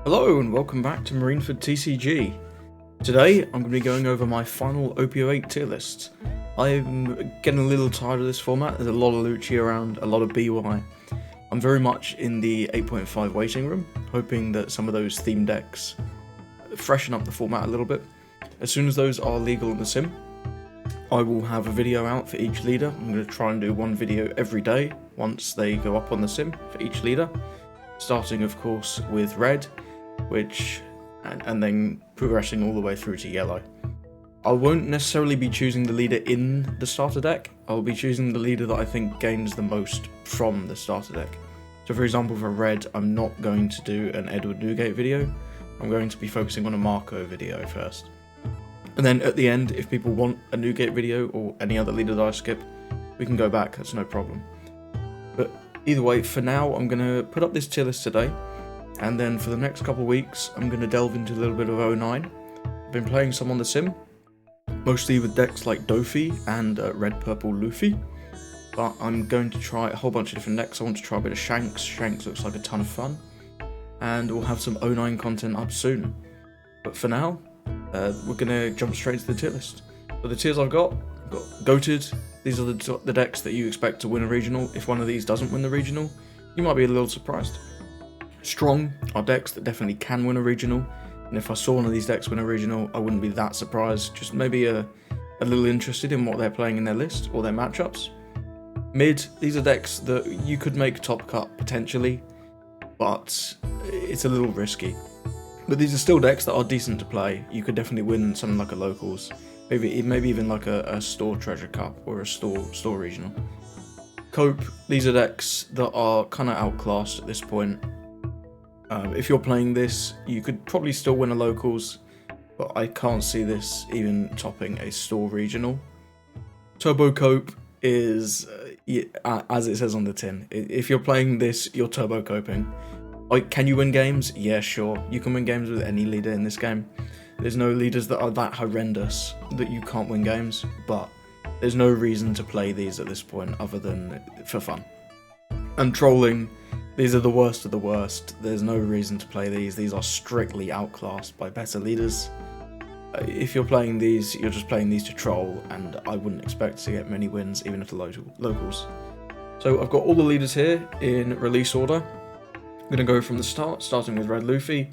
Hello and welcome back to Marineford TCG. Today I'm going to be going over my final OP08 tier list. I'm getting a little tired of this format. There's a lot of Lucci around, a lot of BY. I'm very much in the 8.5 waiting room, hoping that some of those theme decks freshen up the format a little bit. As soon as those are legal in the sim, I will have a video out for each leader. I'm going to try and do one video every day once they go up on the sim for each leader. Starting of course with red, and then progressing all the way through to yellow. I won't necessarily be choosing the leader in the starter deck. I'll be choosing the leader that I think gains the most from the starter deck. So for example, for red, I'm not going to do an Edward Newgate video. I'm going to be focusing on a Marco video first. And then at the end, if people want a Newgate video or any other leader that I skip, we can go back, that's no problem. But either way, for now, I'm going to put up this tier list today. And then for the next couple of weeks, I'm going to delve into a little bit of 09. I've been playing some on the sim, mostly with decks like Dofi and Red Purple Luffy. But I'm going to try a whole bunch of different decks. I want to try a bit of Shanks. Shanks looks like a ton of fun. And we'll have some 09 content up soon. But for now, we're going to jump straight to the tier list. So the tiers I've got Goated. These are the decks that you expect to win a regional. If one of these doesn't win the regional, you might be a little surprised. Strong are decks that definitely can win a regional, and if I saw one of these decks win a regional, I wouldn't be that surprised, just maybe a little interested in what they're playing in their list or their matchups. Mid, these are decks that you could make top cut potentially, but it's a little risky. But these are still decks that are decent to play. You could definitely win something like a locals, maybe even like a store treasure cup or a store regional. Cope, these are decks that are kind of outclassed at this point. If you're playing this, you could probably still win a locals, but I can't see this even topping a store regional. Turbo Cope is, as it says on the tin, if you're playing this, you're turbo coping. Like, can you win games? Yeah, sure. You can win games with any leader in this game. There's no leaders that are that horrendous that you can't win games, but there's no reason to play these at this point other than for fun. And trolling, these are the worst of the worst. There's no reason to play these. These are strictly outclassed by better leaders. If you're playing these, you're just playing these to troll, and I wouldn't expect to get many wins, even at the locals. So I've got all the leaders here in release order. I'm going to go from the start, starting with Red Luffy,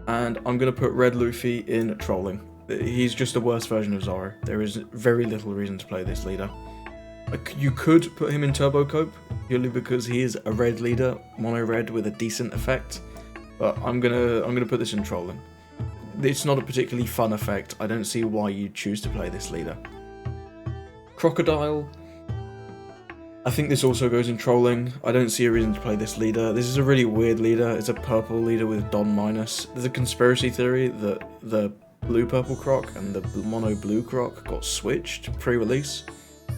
and I'm going to put Red Luffy in trolling. He's just a worse version of Zoro. There is very little reason to play this leader. You could put him in Turbo Cope, purely because he is a red leader, mono red with a decent effect, but I'm gonna put this in trolling. It's not a particularly fun effect. I don't see why you'd choose to play this leader. Crocodile, I think this also goes in trolling. I don't see a reason to play this leader. This is a really weird leader. It's a purple leader with Don minus. There's a conspiracy theory that the blue purple croc and the mono blue croc got switched pre-release.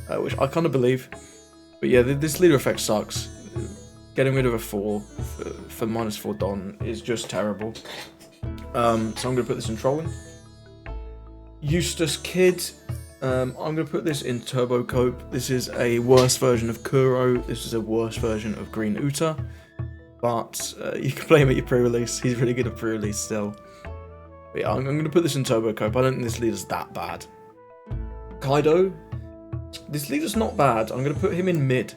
Which I kind of believe, but yeah, this leader effect sucks. Getting rid of a 4 for -4 Don is just terrible. So I'm going to put this in trolling. Eustace Kid, I'm going to put this in Turbo Cope. This is a worse version of Kuro. This is a worse version of Green Uta, but you can play him at your pre-release. He's really good at pre-release still. But yeah, I'm going to put this in Turbo Cope. I don't think this leader's that bad. Kaido. This leader's not bad. I'm going to put him in mid.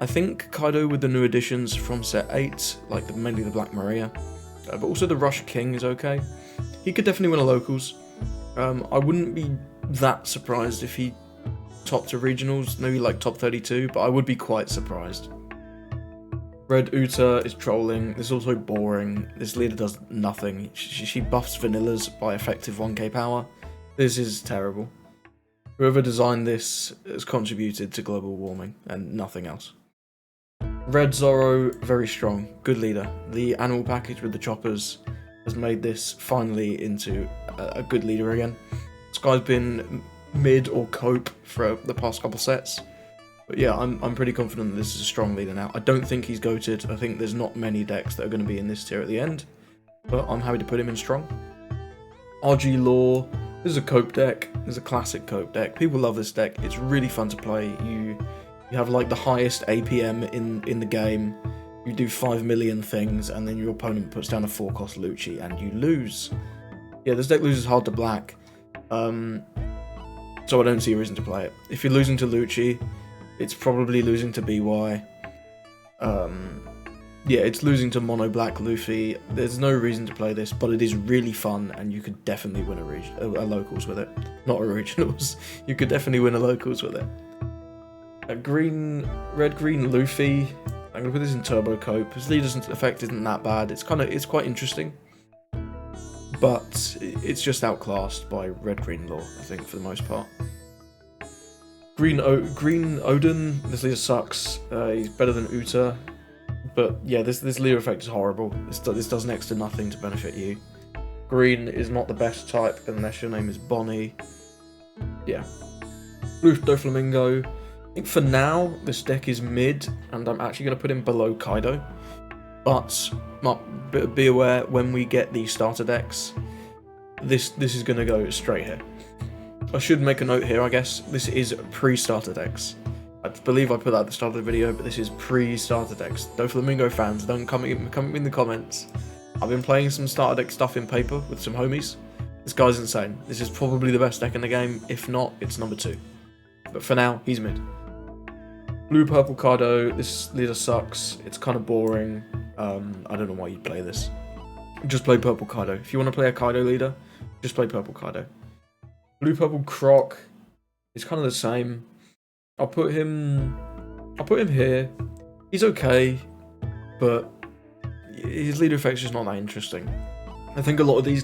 I think Kaido with the new additions from set 8, like mainly the Black Maria, but also the Rush King is okay. He could definitely win a locals. I wouldn't be that surprised if he topped a regionals, maybe like top 32, but I would be quite surprised. Red Uta is trolling. This is also boring. This leader does nothing. She buffs vanillas by effective 1k power. This is terrible. Whoever designed this has contributed to global warming and nothing else. Red Zoro, very strong, good leader. The animal package with the choppers has made this finally into a good leader again. This guy's been mid or cope for the past couple sets. But yeah, I'm pretty confident that this is a strong leader now. I don't think he's goated. I think there's not many decks that are going to be in this tier at the end. But I'm happy to put him in strong. RG Law. This is a Cope deck. This is a classic Cope deck. People love this deck. It's really fun to play. You have like the highest APM in the game. You do 5 million things, and then your opponent puts down a 4-cost Lucci, and you lose. Yeah, this deck loses hard to black, so I don't see a reason to play it. If you're losing to Lucci, it's probably losing to BY. Yeah, it's losing to mono black Luffy. There's no reason to play this, but it is really fun, and you could definitely win a locals with it. Not a regionals. You could definitely win a locals with it. A red-green Luffy. I'm gonna put this in Turbo Cope. His leader's effect isn't that bad. It's quite interesting, but it's just outclassed by red-green lore, I think, for the most part. Green Odin. This leader sucks. He's better than Uta. But yeah, this leader effect is horrible. This does next to nothing to benefit you. Green is not the best type unless your name is Bonnie. Yeah. Blue Doflamingo. I think for now, this deck is mid, and I'm actually going to put him below Kaido. But be aware, when we get the starter decks, this is going to go straight here. I should make a note here, I guess. This is pre-starter decks. I believe I put that at the start of the video, but this is pre-starter decks. Doflamingo fans, don't come in the comments. I've been playing some starter deck stuff in paper with some homies. This guy's insane. This is probably the best deck in the game. If not, it's number 2. But for now, he's mid. Blue Purple Kaido. This leader sucks. It's kind of boring. I don't know why you'd play this. Just play Purple Kaido. If you want to play a Kaido leader, just play Purple Kaido. Blue Purple Croc is kind of the same. I'll put him here. He's okay, but his leader effect's just not that interesting. I think a lot of these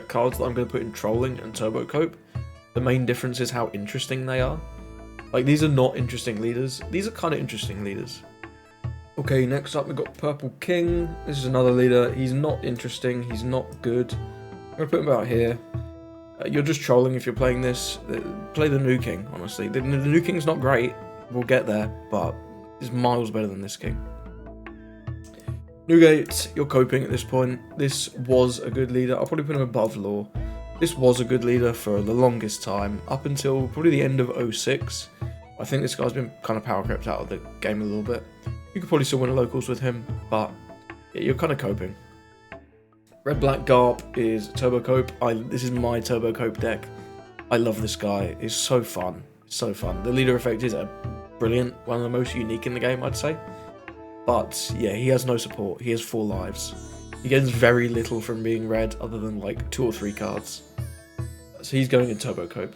cards that I'm going to put in Trolling and Turbo Cope, the main difference is how interesting they are. Like, these are not interesting leaders. These are kind of interesting leaders. Okay, next up we've got Purple King. This is another leader. He's not interesting. He's not good. I'm going to put him about here. You're just trolling if you're playing this. Play the New King, honestly. The New King's not great. We'll get there, but it's miles better than this King. Newgate, you're coping at this point. This was a good leader. I'll probably put him above Law. This was a good leader for the longest time, up until probably the end of 06. I think this guy's been kind of power crept out of the game a little bit. You could probably still win a locals with him, but yeah, you're kind of coping. Red Black Garp is Turbo Cope. This is my Turbo Cope deck. I love this guy. It's so fun. It's so fun. The leader effect is brilliant. One of the most unique in the game, I'd say. But yeah, he has no support. He has 4 lives. He gains very little from being red, other than like 2 or 3 cards. So he's going in Turbo Cope.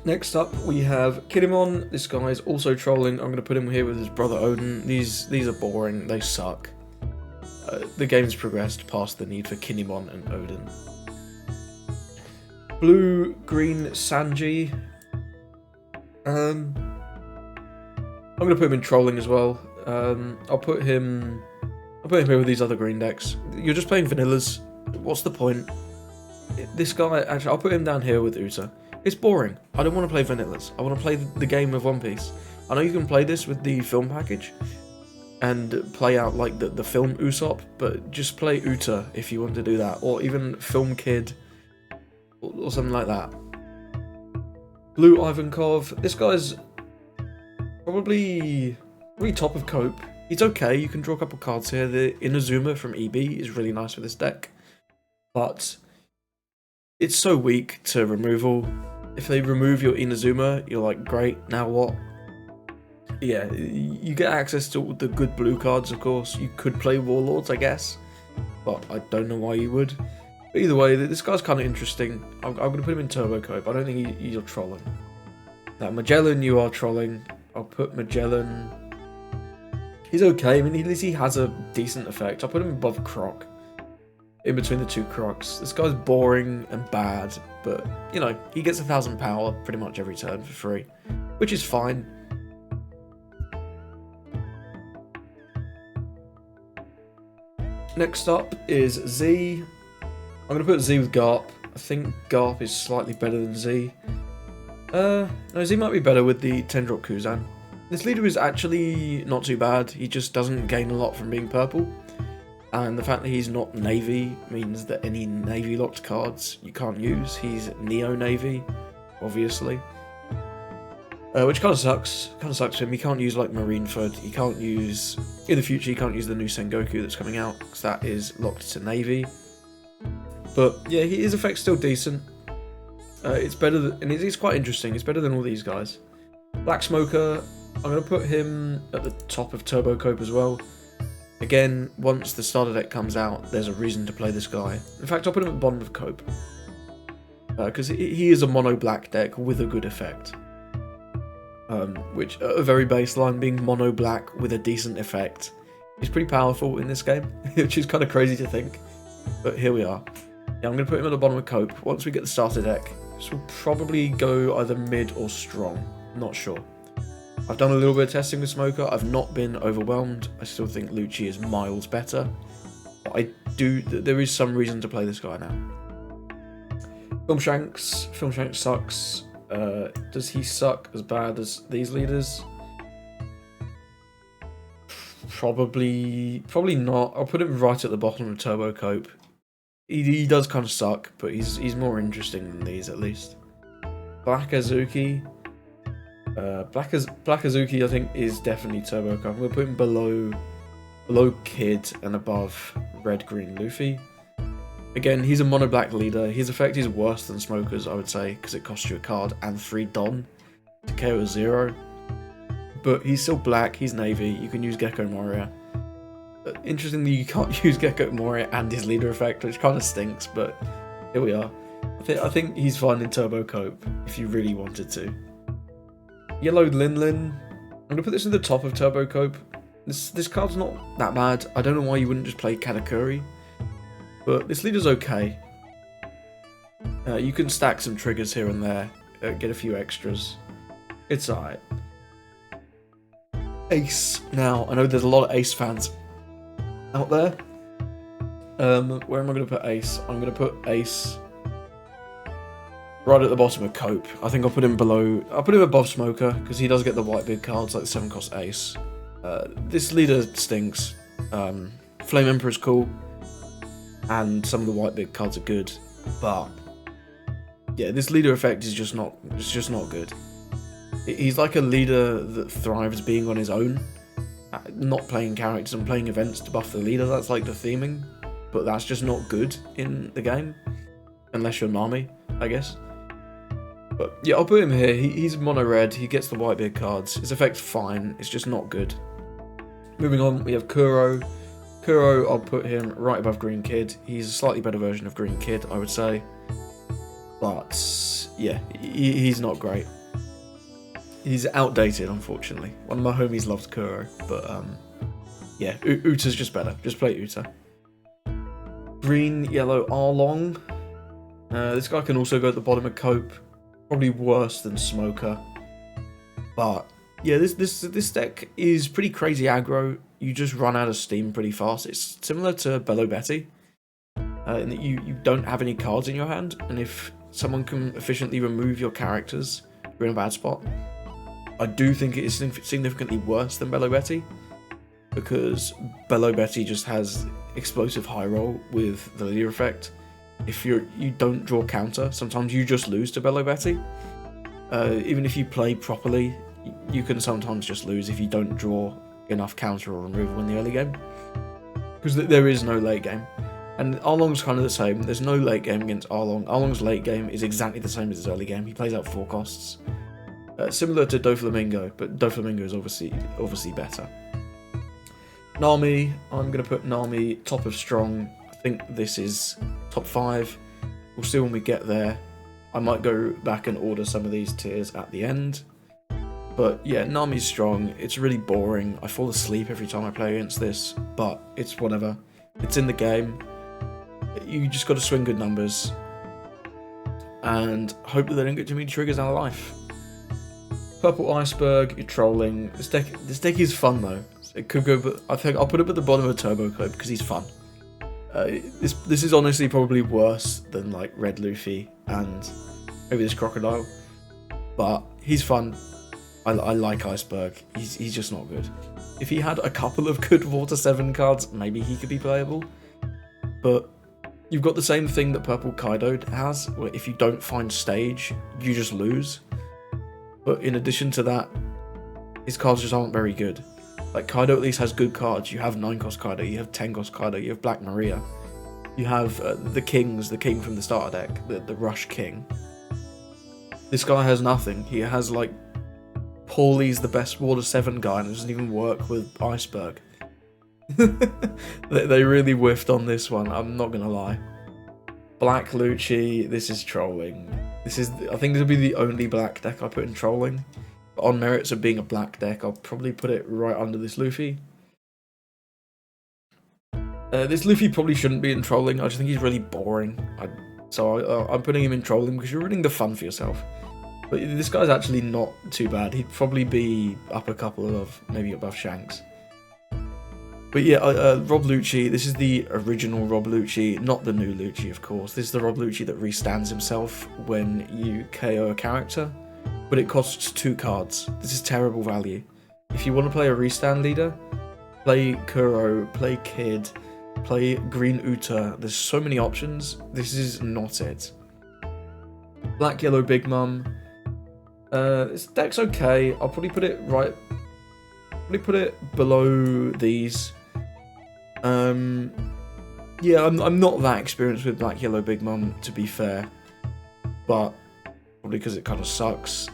Next up, we have Kinemon. This guy is also trolling. I'm going to put him here with his brother Odin. These are boring. They suck. The game's progressed past the need for Kinemon and Odin. Blue-green Sanji. I'm going to put him in trolling as well. I'll put him here with these other green decks. You're just playing vanillas. What's the point? This guy, actually, I'll put him down here with Uta. It's boring. I don't want to play vanillas. I want to play the game of One Piece. I know you can play this with the film package and play out like the film Usopp, but just play Uta if you want to do that, or even Film Kid or something like that. Blue Ivankov. This guy's probably top of Cope. He's okay. You can draw a couple cards here. The Inazuma from EB is really nice for this deck, but it's so weak to removal. If they remove your Inazuma, you're like, great, now what? Yeah, you get access to the good blue cards, of course. You could play Warlords, I guess, but I don't know why you would. But either way, this guy's kind of interesting. I'm going to put him in Turbo Cope. I don't think you're trolling. Now, Magellan, you are trolling. I'll put Magellan. He's okay. I mean, at least he has a decent effect. I'll put him above Croc. In between the 2 Crocs. This guy's boring and bad, but, you know, he gets 1,000 power pretty much every turn for free, which is fine. Next up is Z. I'm going to put Z with Garp. I think Garp is slightly better than Z. No, Z might be better with the 10-drop Kuzan. This leader is actually not too bad. He just doesn't gain a lot from being purple. And the fact that he's not Navy means that any Navy locked cards you can't use. He's Neo Navy, obviously. which kind of sucks. Kind of sucks for him. He can't use like Marineford. He can't use in the future. He can't use the new Sengoku that's coming out because that is locked to Navy. But yeah, his effect's still decent. It's better than, and it's quite interesting. It's better than all these guys. Black Smoker, I'm gonna put him at the top of Turbo Cope as well. Again, once the starter deck comes out, there's a reason to play this guy. In fact, I'll put him at the bottom of Cope. Because he is a mono black deck with a good effect. Which, at a very baseline, being mono black with a decent effect is pretty powerful in this game, which is kind of crazy to think. But here we are. Yeah, I'm going to put him at the bottom of Cope. Once we get the starter deck, this will probably go either mid or strong. Not sure. I've done a little bit of testing with Smoker. I've not been overwhelmed. I still think Lucci is miles better. But there is some reason to play this guy now. Filmshanks sucks. Does he suck as bad as these leaders? Probably not. I'll put him right at the bottom of Turbo Cope. He does kind of suck, but he's more interesting than these at least. Black Azuki. Black Azuki I think is definitely Turbo Cope. I'm gonna put him below Kid and above Red Green Luffy. Again, he's a mono black leader. His effect is worse than Smoker's, I would say, because it costs you a card and 3 Don to KO a 0. But he's still black, he's Navy, you can use Gecko Moria. Interestingly, you can't use Gecko Moria and his leader effect, which kind of stinks, but here we are. I think he's fine in Turbo Cope, if you really wanted to. Yellow Linlin. I'm going to put this in the top of Turbo Cope. This card's not that bad. I don't know why you wouldn't just play Katakuri. But this leader's okay. You can stack some triggers here and there, get a few extras. It's alright. Ace. Now, I know there's a lot of Ace fans out there. Where am I going to put Ace? I'm going to put Ace right at the bottom of Cope. I think I'll put him above Smoker, because he does get the white big cards like the 7-cost Ace. This leader stinks. Flame Emperor's cool. And some of the white big cards are good, but yeah, this leader effect is just not good. He's like a leader that thrives being on his own, not playing characters and playing events to buff the leader. That's like the theming, but that's just not good in the game, unless you're Nami, I guess. But yeah, I'll put him here. He's mono red, he gets the white big cards. His effect's fine, it's just not good. Moving on, we have Kuro. Kuro, I'll put him right above Green Kid. He's a slightly better version of Green Kid, I would say. But, yeah, he's not great. He's outdated, unfortunately. One of my homies loves Kuro, but, yeah, Uta's just better. Just play Uta. Green, yellow, Arlong. This guy can also go at the bottom of Cope. Probably worse than Smoker. But, yeah, this deck is pretty crazy aggro. You just run out of steam pretty fast. It's similar to Bello Betty, in that you don't have any cards in your hand, and if someone can efficiently remove your characters, you're in a bad spot. I do think it is significantly worse than Bello Betty, because Bello Betty just has explosive high roll with the leader effect. If you don't draw counter, sometimes you just lose to Bello Betty. Even if you play properly, you can sometimes just lose if you don't draw enough counter or removal in the early game, because there is no late game. And Arlong's kind of the same. There's no late game against Arlong. Arlong's late game is exactly the same as his early game. He plays out 4 costs, similar to Doflamingo, but Doflamingo is obviously better. Nami, I'm going to put Nami top of strong. I think this is top 5. We'll see when we get there. I might go back and order some of these tiers at the end. But yeah, Nami's strong. It's really boring. I fall asleep every time I play against this, but it's whatever. It's in the game. You just got to swing good numbers and hope that they don't get too many triggers out of life. Purple Iceberg, you're trolling. This deck is fun though. It could go, but I think I'll put it at the bottom of Turbo Cope because he's fun. This is honestly probably worse than like Red Luffy and maybe this Crocodile, but he's fun. I like Iceberg. He's just not good. If he had a couple of good Water 7 cards, maybe he could be playable. But you've got the same thing that Purple Kaido has, where if you don't find stage, you just lose. But in addition to that, his cards just aren't very good. Like, Kaido at least has good cards. You have 9-cost Kaido, you have 10-cost Kaido, you have Black Maria. You have the king from the starter deck, the Rush King. This guy has nothing. He has, like, Paulie's the best Water 7 guy, and it doesn't even work with Iceberg. They really whiffed on this one, I'm not gonna lie. Black Lucci, this is trolling. I think this will be the only black deck I put in trolling. But on merits of being a black deck, I'll probably put it right under this Luffy. This Luffy probably shouldn't be in trolling. I just think he's really boring. So I'm putting him in trolling because you're ruining the fun for yourself. But this guy's actually not too bad. He'd probably be up a couple of, maybe above Shanks. But yeah, Rob Lucci, this is the original Rob Lucci, not the new Lucci, of course. This is the Rob Lucci that restands himself when you KO a character, but it costs 2 cards. This is terrible value. If you want to play a restand leader, play Kuro, play Kid, play Green Uta. There's so many options. This is not it. Black Yellow Big Mom. This deck's okay. I'll probably put it right. Probably put it below these. Yeah, I'm not that experienced with Black Yellow Big Mom, to be fair, but probably because it kind of sucks.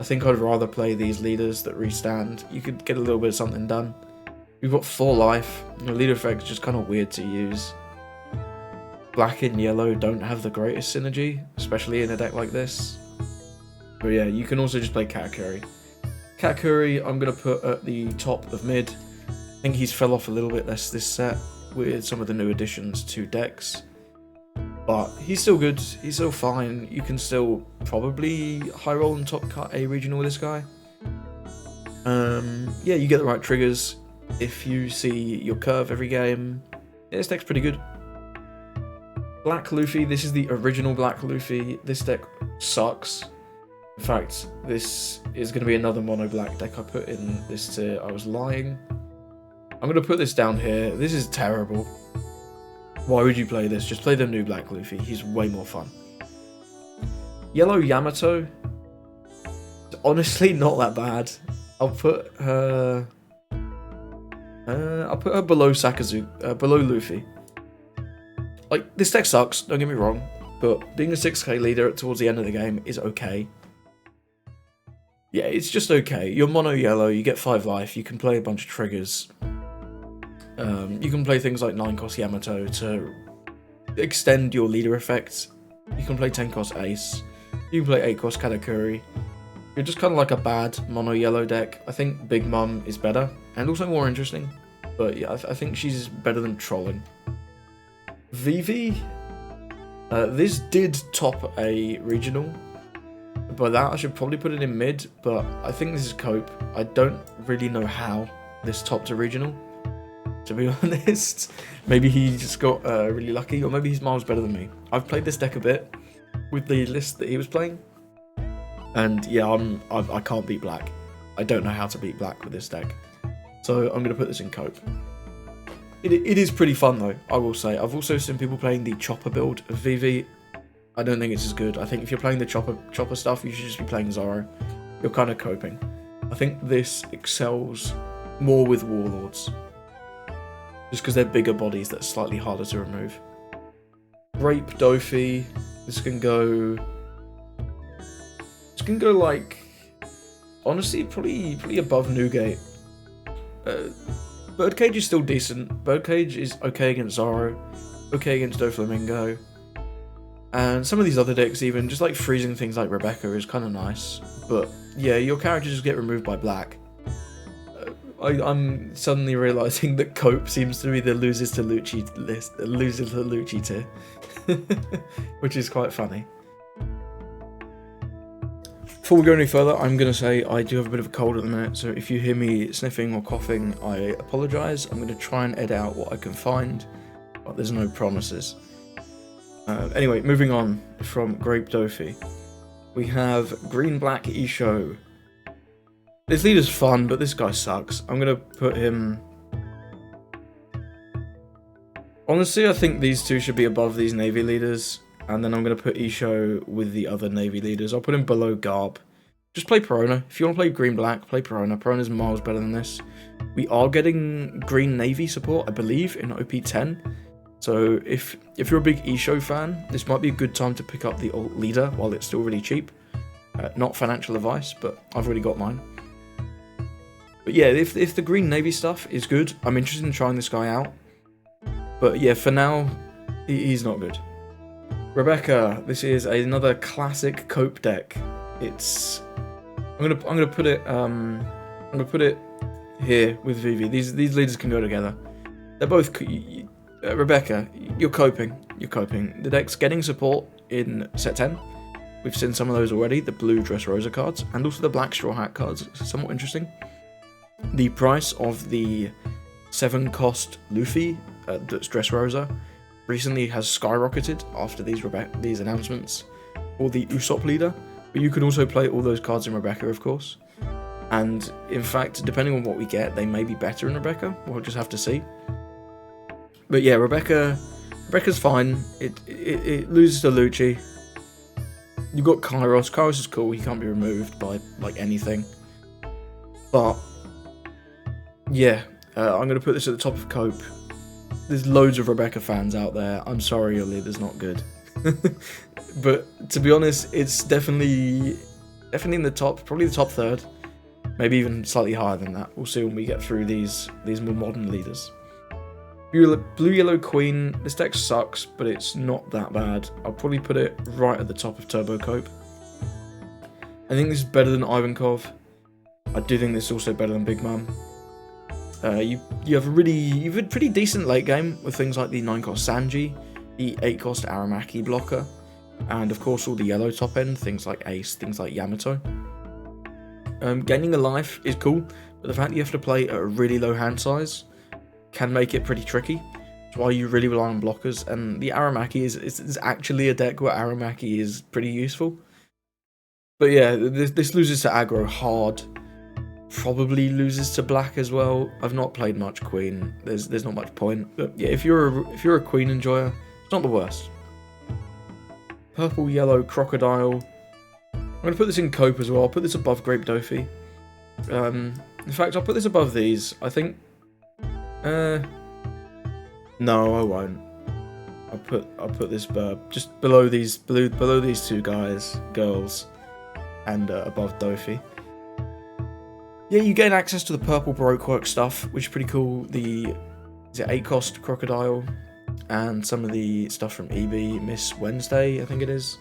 I think I'd rather play these leaders that restand. You could get a little bit of something done. We've got 4 life. The leader effect's just kind of weird to use. Black and yellow don't have the greatest synergy, especially in a deck like this. But yeah, you can also just play Katakuri. Katakuri, I'm going to put at the top of mid. I think he's fell off a little bit less this set with some of the new additions to decks. But he's still good, he's still fine. You can still probably high roll and top cut a regional with this guy. Yeah, you get the right triggers. If you see your curve every game, yeah, this deck's pretty good. Black Luffy, this is the original Black Luffy. This deck sucks. In fact, this is going to be another mono black deck I put in this tier. I was lying. I'm going to put this down here. This is terrible. Why would you play this? Just play the new Black Luffy. He's way more fun. Yellow Yamato. It's honestly not that bad. I'll put her below below Luffy. Like, this deck sucks, don't get me wrong, but being a 6k leader towards the end of the game is okay. Yeah, it's just okay. You're mono yellow, you get 5 life, you can play a bunch of triggers. You can play things like 9-cost Yamato to extend your leader effects. You can play 10-cost Ace. You can play 8-cost Katakuri. You're just kind of like a bad mono yellow deck. I think Big Mom is better and also more interesting. But yeah, I think she's better than trolling. Vivi. This did top a regional. By that, I should probably put it in mid, but I think this is cope. I don't really know how this topped a regional, to be honest. Maybe he just got really lucky, or maybe he's miles better than me. I've played this deck a bit with the list that he was playing, and yeah, I can't beat black. I don't know how to beat black with this deck, so I'm going to put this in cope. It is pretty fun though, I will say. I've also seen people playing the Chopper build of VV. I don't think it's as good. I think if you're playing the Chopper stuff, you should just be playing Zoro. You're kind of coping. I think this excels more with Warlords, just because they're bigger bodies that are slightly harder to remove. Grape Dofi. This can go like, honestly, probably above Newgate. Birdcage is still decent. Birdcage is okay against Zoro, okay against Doflamingo. And some of these other decks, even just like freezing things like Rebecca, is kind of nice. But yeah, your characters just get removed by black. I'm suddenly realizing that Cope seems to be the losers to Lucci list, losers to Lucci tier, which is quite funny. Before we go any further, I'm going to say I do have a bit of a cold at the minute, so if you hear me sniffing or coughing, I apologise. I'm going to try and edit out what I can find, but there's no promises. Anyway, moving on from Grape Dofi, we have Green Black Isho. This leader's fun, but this guy sucks. I'm going to put him... Honestly, I think these two should be above these Navy leaders, and then I'm going to put Isho with the other Navy leaders. I'll put him below Garb. just play Perona. If you want to play green-black, play Perona. Perona's miles better than this. We are getting green navy support, I believe, in OP10. So if you're a big Isho fan, this might be a good time to pick up the alt leader while it's still really cheap. Not financial advice, but I've already got mine. But yeah, if the green navy stuff is good, I'm interested in trying this guy out. But yeah, for now, he's not good. Rebecca, this is another classic cope deck. It's I'm gonna put it here with Vivi. These leaders can go together. They're both Rebecca. You're coping. The deck's getting support in set 10. We've seen some of those already. The blue Dressrosa cards and also the black Straw Hat cards. It's somewhat interesting. The price of the 7-cost Luffy that's Dressrosa recently has skyrocketed after these announcements for the Usopp leader. But you can also play all those cards in Rebecca, of course. And in fact, depending on what we get, they may be better in Rebecca. We'll just have to see. But yeah, Rebecca's fine. It loses to Lucci. You've got Kairos. Kairos is cool. He can't be removed by like anything. But yeah, I'm gonna put this at the top of Cope. There's loads of Rebecca fans out there. I'm sorry, your leader's not good. But to be honest, it's definitely in the top, probably the top third, maybe even slightly higher than that. We'll see when we get through these more modern leaders. Blue Yellow Queen. This deck sucks, but it's not that bad. I'll probably put it right at the top of Turbo Cope. I think this is better than Ivankov. I do think this is also better than Big Mom. You have a pretty decent late game with things like the 9-cost Sanji, the 8-cost Aramaki blocker, and of course all the yellow top end, things like Ace, things like Yamato. Gaining a life is cool, but the fact that you have to play at a really low hand size can make it pretty tricky. That's why you really rely on blockers, and the Aramaki is actually a deck where Aramaki is pretty useful. But yeah, this loses to aggro hard. Probably loses to black as well. I've not played much Queen. There's not much point. But yeah, if you're a Queen enjoyer, it's not the worst. Purple Yellow Crocodile. I'm gonna put this in Cope as well. I'll put this above Grape Dofi. In fact, I'll put this above these. I think. No, I won't. I'll put this just below these two girls, and above Dofi. Yeah, you gain access to the purple Baroque Work stuff, which is pretty cool. Is it 8-cost Crocodile, and some of the stuff from EB, Miss Wednesday, I think it is.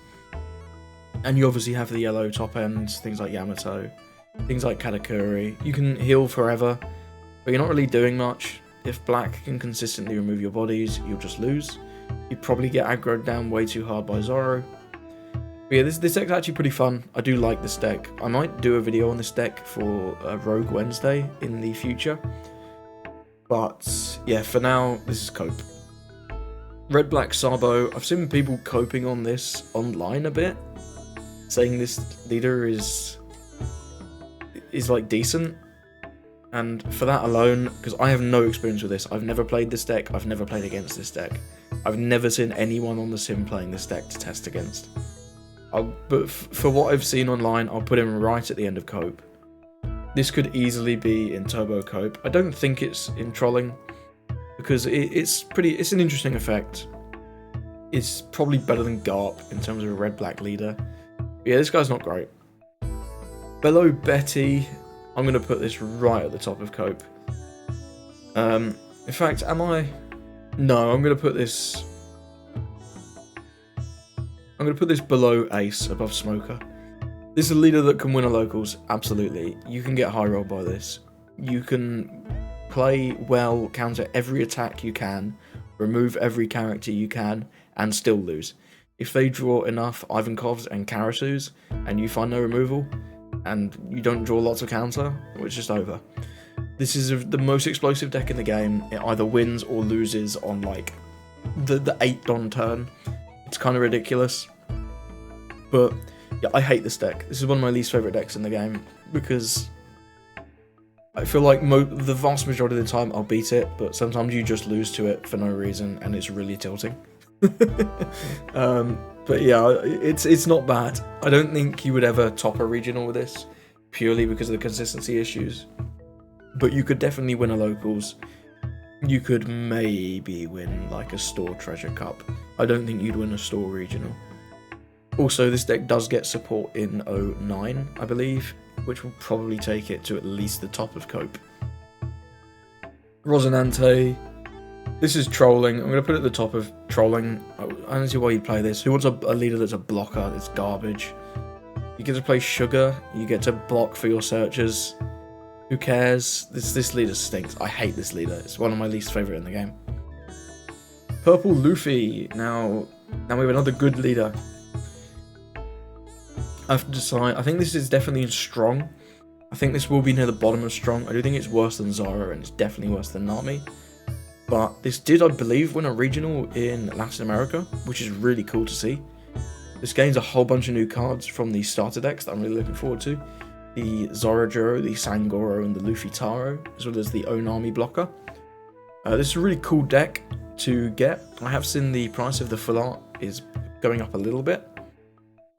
And you obviously have the yellow top end, things like Yamato, things like Katakuri. You can heal forever, but you're not really doing much. If black can consistently remove your bodies, you'll just lose. You probably get aggroed down way too hard by Zoro. But yeah, this deck's actually pretty fun. I do like this deck. I might do a video on this deck for Rogue Wednesday in the future. But yeah, for now, this is Cope. Red Black Sabo. I've seen people coping on this online a bit, saying this leader is like decent. And for that alone, because I have no experience with this, I've never played this deck, I've never played against this deck. I've never seen anyone on the sim playing this deck to test against. But for what I've seen online, I'll put him right at the end of Cope. This could easily be in Turbo Cope. I don't think it's in Trolling, because it's an interesting effect. It's probably better than Garp in terms of a red-black leader. But yeah, this guy's not great. Below Betty, I'm going to put this right at the top of Cope. In fact, am I? No, I'm going to put this below Ace, above Smoker. This is a leader that can win a locals, absolutely. You can get high roll by this. You can play well, counter every attack you can, remove every character you can, and still lose. If they draw enough Ivankovs and Karasus, and you find no removal, and you don't draw lots of counter, it's just over. This is the most explosive deck in the game. It either wins or loses on like the 8 Don turn. It's kind of ridiculous. But yeah, I hate this deck. This is one of my least favourite decks in the game, because I feel like the vast majority of the time I'll beat it, but sometimes you just lose to it for no reason, and it's really tilting. But yeah, it's not bad. I don't think you would ever top a regional with this, purely because of the consistency issues. But you could definitely win a locals. You could maybe win like a store treasure cup. I don't think you'd win a store regional. Also, this deck does get support in 09, I believe, which will probably take it to at least the top of Cope. Rosinante. This is trolling. I'm going to put it at the top of trolling. I don't see why you'd play this. Who wants a leader that's a blocker? It's garbage. You get to play Sugar. You get to block for your searchers. Who cares? This leader stinks. I hate this leader. It's one of my least favourite in the game. Purple Luffy. Now we have another good leader. I have to decide. I think this is definitely in strong. I think this will be near the bottom of strong. I do think it's worse than Zara, and it's definitely worse than Nami. But this did, I believe, win a regional in Latin America, which is really cool to see. This gains a whole bunch of new cards from the starter decks that I'm really looking forward to. The Zorajuro, the Sangoro, and the Luffy Taro, as well as the Onami blocker. This is a really cool deck to get. I have seen the price of the full art is going up a little bit.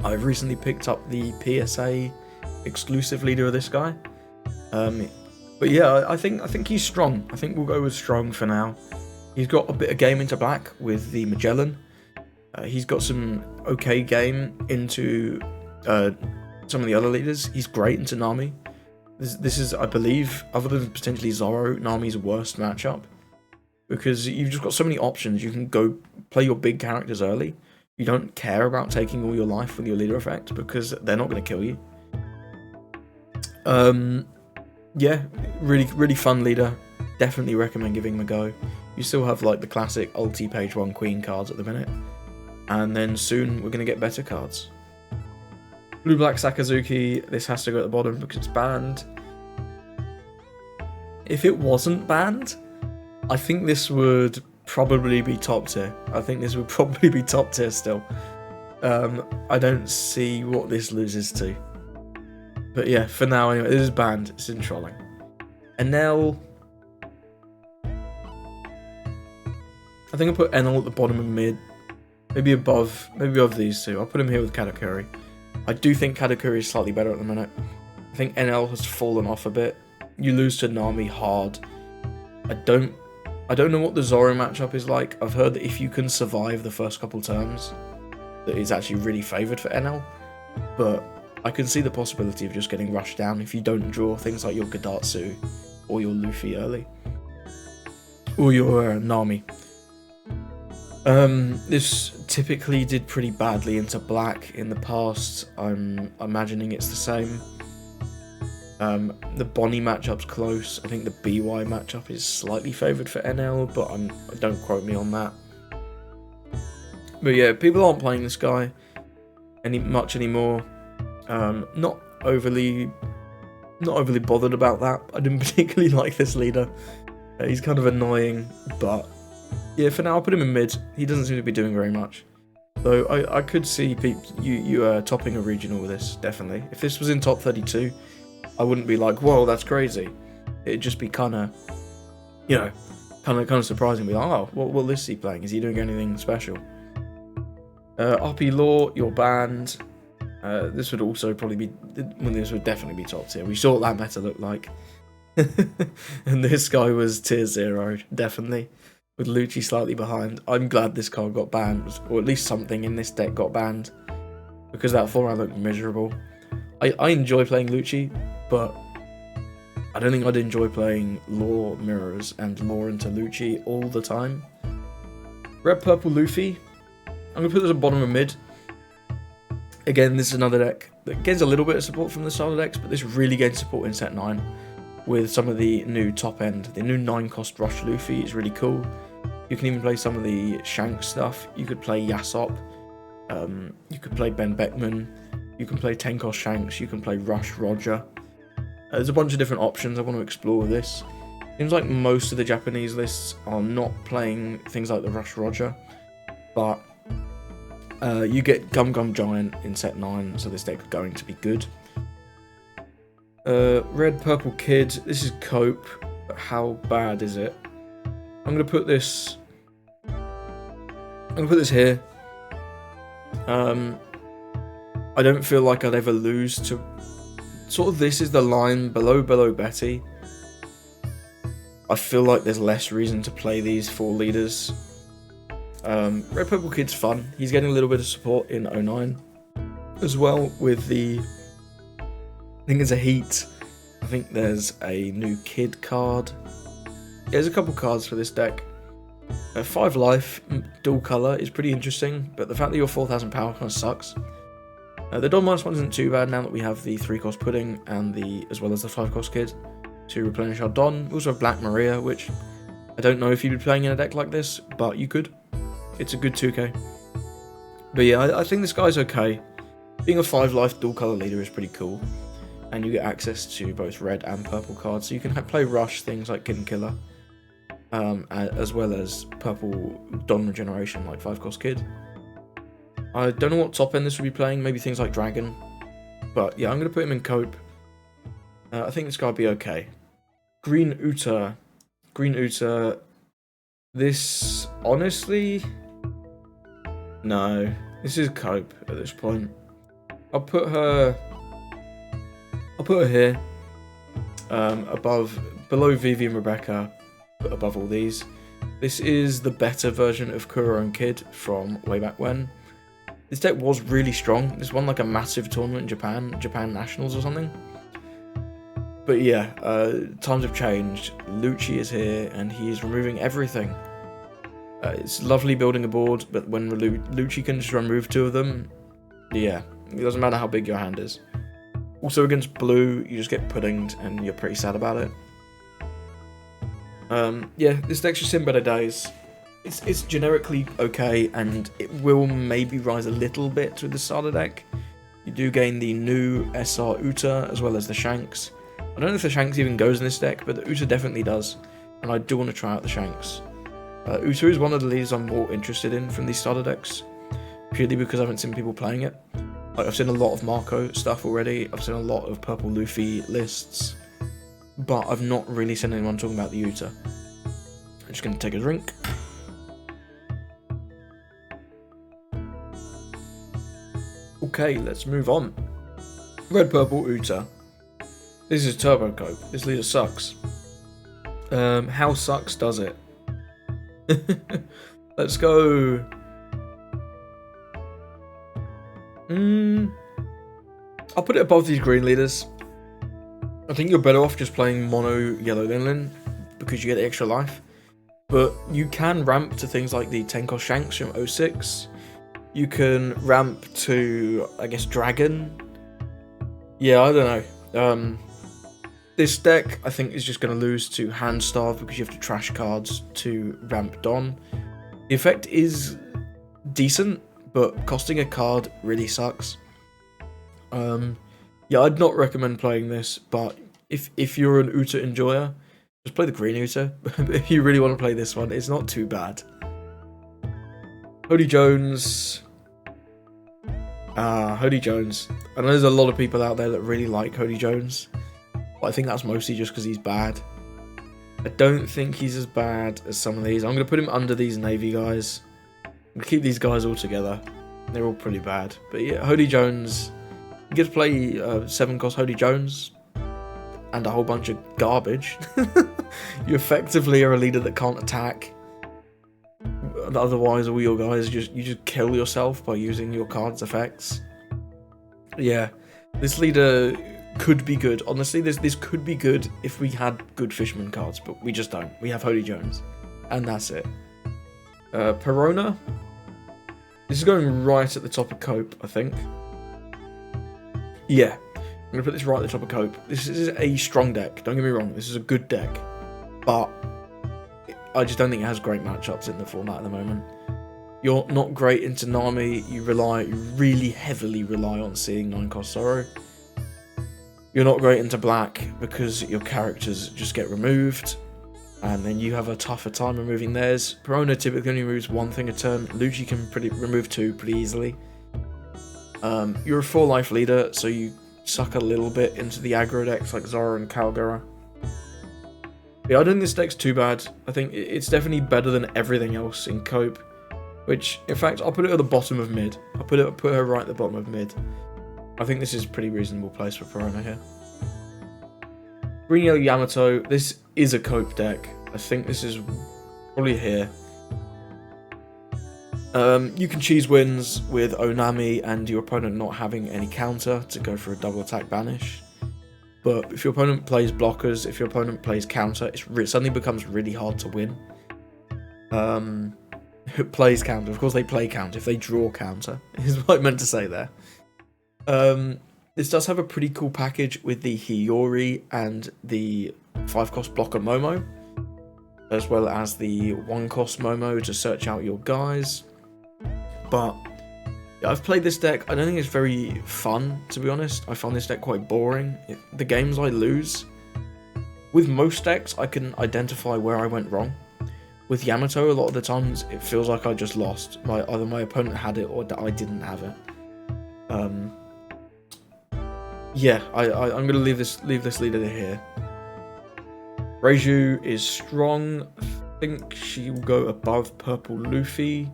I've recently picked up the PSA exclusive leader of this guy. But yeah, I think he's strong. I think we'll go with strong for now. He's got a bit of game into black with the Magellan. He's got some okay game into some of the other leaders. He's great into Nami. This is, I believe, other than potentially Zoro, Nami's worst matchup. Because you've just got so many options. You can go play your big characters early. You don't care about taking all your life with your leader effect because they're not going to kill you. Yeah, really fun leader. Definitely recommend giving him a go. You still have like the classic ulti page 1 queen cards at the minute. And then soon we're going to get better cards. Blue Black Sakazuki, this has to go at the bottom because it's banned. If it wasn't banned, I think this would probably be top tier. I think this would probably be top tier still. I don't see what this loses to. But yeah, for now anyway, this is banned. It's in trolling. Enel. I think I'll put Enel at the bottom of mid. Maybe above these two. I'll put him here with Katakuri. I do think Katakuri is slightly better at the minute. I think Enel has fallen off a bit. You lose to Nami hard. I don't know what the Zoro matchup is like. I've heard that if you can survive the first couple turns, that it's actually really favoured for Enel. But I can see the possibility of just getting rushed down if you don't draw things like your Gadatsu or your Luffy early. Or your Nami. This typically did pretty badly into black in the past. I'm imagining it's the same. The Bonnie matchup's close. I think the BY matchup is slightly favoured for NL, but don't quote me on that. But yeah, people aren't playing this guy much anymore. Not overly bothered about that. I didn't particularly like this leader. He's kind of annoying, but yeah, for now I'll put him in mid. He doesn't seem to be doing very much. Though I could see you topping a regional with this, definitely. If this was in top 32, I wouldn't be like, whoa, that's crazy. It'd just be kind of, kind of surprising. Be like, oh, what will this he playing? Is he doing anything special? RP Law, you're banned. This would also probably be, this would definitely be top tier. We saw what that meta looked like. And this guy was tier 0, definitely. With Lucci slightly behind. I'm glad this card got banned, or at least something in this deck got banned, because that format looked miserable. I enjoy playing Lucci, but I don't think I'd enjoy playing Law Mirrors and Law into Lucci all the time. Red Purple Luffy. I'm going to put this at bottom of mid. Again, this is another deck that gains a little bit of support from the starter decks, but this really gains support in set 9 with some of the new top end. The new 9-cost Rush Luffy is really cool. You can even play some of the Shanks stuff. You could play Yasop. You could play Ben Beckman. You can play 10-cost Shanks. You can play Rush Roger. There's a bunch of different options I want to explore with this. Seems like most of the Japanese lists are not playing things like the Rush Roger, but you get Gum Gum Giant in set 9, so this deck is going to be good. Red Purple Kid. This is Cope, but how bad is it? I'm gonna put this here. I don't feel like I'd ever lose to... Sort of this is the line below Betty. I feel like there's less reason to play these 4 leaders. Red Purple Kid's fun. He's getting a little bit of support in 09. As well with the... I think there's a Heat. I think there's a new Kid card. Yeah, there's a couple cards for this deck. 5 life, dual colour is pretty interesting, but the fact that you're 4,000 power kind of sucks. The Don -1 isn't too bad now that we have the 3-cost Pudding and as well as the 5-cost Kid to replenish our Don. We also have Black Maria, which I don't know if you'd be playing in a deck like this, but you could. It's a good 2k. But yeah, I think this guy's okay. Being a 5 life dual colour leader is pretty cool, and you get access to both red and purple cards, so you can play rush things like Kid and Killer, as well as purple Don regeneration like 5-cost Kid. I don't know what top end this would be playing, maybe things like Dragon, but yeah, I'm going to put him in Cope. I think this guy will be okay. Green Uta. This, honestly, no, this is Cope at this point. I'll put her here, below Vivi and Rebecca, but above all these. This is the better version of Kuro and Kid from way back when. This deck was really strong. This won like a massive tournament in Japan Nationals or something. But yeah, times have changed. Lucci is here and he is removing everything. It's lovely building a board, but when Lucci can just remove 2 of them, yeah, it doesn't matter how big your hand is. Also against blue, you just get puddinged and you're pretty sad about it. Yeah, this deck's just seen better days. It's generically okay, and it will maybe rise a little bit to the starter deck. You do gain the new SR Uta as well as the Shanks. I don't know if the Shanks even goes in this deck, but the Uta definitely does, and I do want to try out the Shanks. Uta is one of the leaders I'm more interested in from these starter decks, purely because I haven't seen people playing it. Like, I've seen a lot of Marco stuff already, I've seen a lot of Purple Luffy lists, but I've not really seen anyone talking about the Uta. I'm just going to take a drink. Okay, let's move on. Red Purple Uta. This is Turbo Cope. This leader sucks. How sucks does it? Let's go. I'll put it above these green leaders. I think you're better off just playing mono yellow Linlin because you get extra life. But you can ramp to things like the 10-cost Shanks from 06. You can ramp to, I guess, Dragon. Yeah, I don't know. This deck, I think, is just going to lose to Hand Starve because you have to trash cards to ramp Don. The effect is decent, but costing a card really sucks. Yeah, I'd not recommend playing this, but if you're an Uta enjoyer, just play the green Uta. If you really want to play this one, it's not too bad. Hody Jones. Hody Jones. I know there's a lot of people out there that really like Hody Jones, but I think that's mostly just because he's bad. I don't think he's as bad as some of these. I'm going to put him under these Navy guys. I'm going to keep these guys all together. They're all pretty bad. But yeah, Hody Jones. You get to play 7-cost Hody Jones and a whole bunch of garbage. You effectively are a leader that can't attack. Otherwise, all your guys you just kill yourself by using your card's effects. Yeah, this leader could be good. Honestly, this could be good if we had good Fisherman cards, but we just don't. We have Hody Jones, and that's it. Perona. This is going right at the top of Cope, I think. Yeah, I'm going to put this right at the top of Cope. This is a strong deck, don't get me wrong, this is a good deck, but I just don't think it has great matchups in the format at the moment. You're not great into Nami, you really heavily rely on seeing 9-cost Sorrow. You're not great into Black because your characters just get removed, and then you have a tougher time removing theirs. Perona typically only removes 1 thing a turn, Lucci can remove 2 pretty easily. You're a 4-life leader, so you suck a little bit into the aggro decks like Zora and Calgara. Yeah, I don't think this deck's too bad. I think it's definitely better than everything else in Cope. which, in fact, I'll put it at the bottom of mid. I'll put her right at the bottom of mid. I think this is a pretty reasonable place for Perona here. Green Yellow Yamato, this is a cope deck. I think this is probably here. You can cheese wins with Onami and your opponent not having any counter to go for a double attack banish. But if your opponent plays blockers, if your opponent plays counter, it suddenly becomes really hard to win. Who plays counter? Of course they play counter. If they draw counter, is what I meant to say there. This does have a pretty cool package with the Hiyori and the 5-cost blocker Momo, as well as the 1-cost Momo to search out your guys. But yeah, I've played this deck. I don't think it's very fun, to be honest. I find this deck quite boring. The games I lose, with most decks, I can identify where I went wrong. With Yamato, a lot of the times, it feels like I just lost. Either my opponent had it or I didn't have it. Yeah, I'm gonna leave this leader here. Reiju is strong. I think she will go above Purple Luffy,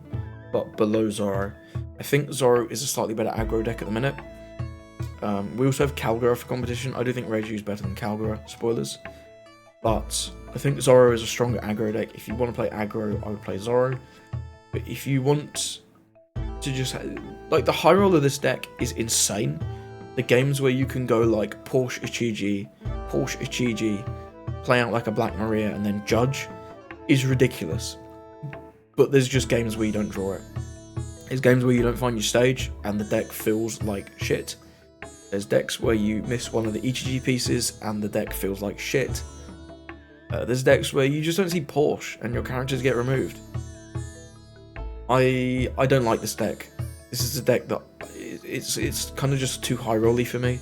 but below Zoro. I think Zoro is a slightly better aggro deck at the minute. We also have Kalgura for competition. I do think Reiju is better than Kalgura, spoilers. But I think Zoro is a stronger aggro deck. If you want to play aggro, I would play Zoro. But if you want to just... like, the high roll of this deck is insane. The games where you can go like Porsche Ichiji, play out like a Black Maria, and then judge is ridiculous. But there's just games where you don't draw it. There's games where you don't find your stage, and the deck feels like shit. There's decks where you miss one of the Ichiji pieces, and the deck feels like shit. There's decks where you just don't see Porsche, and your characters get removed. I don't like this deck. This is a deck that it's kind of just too high rolly for me.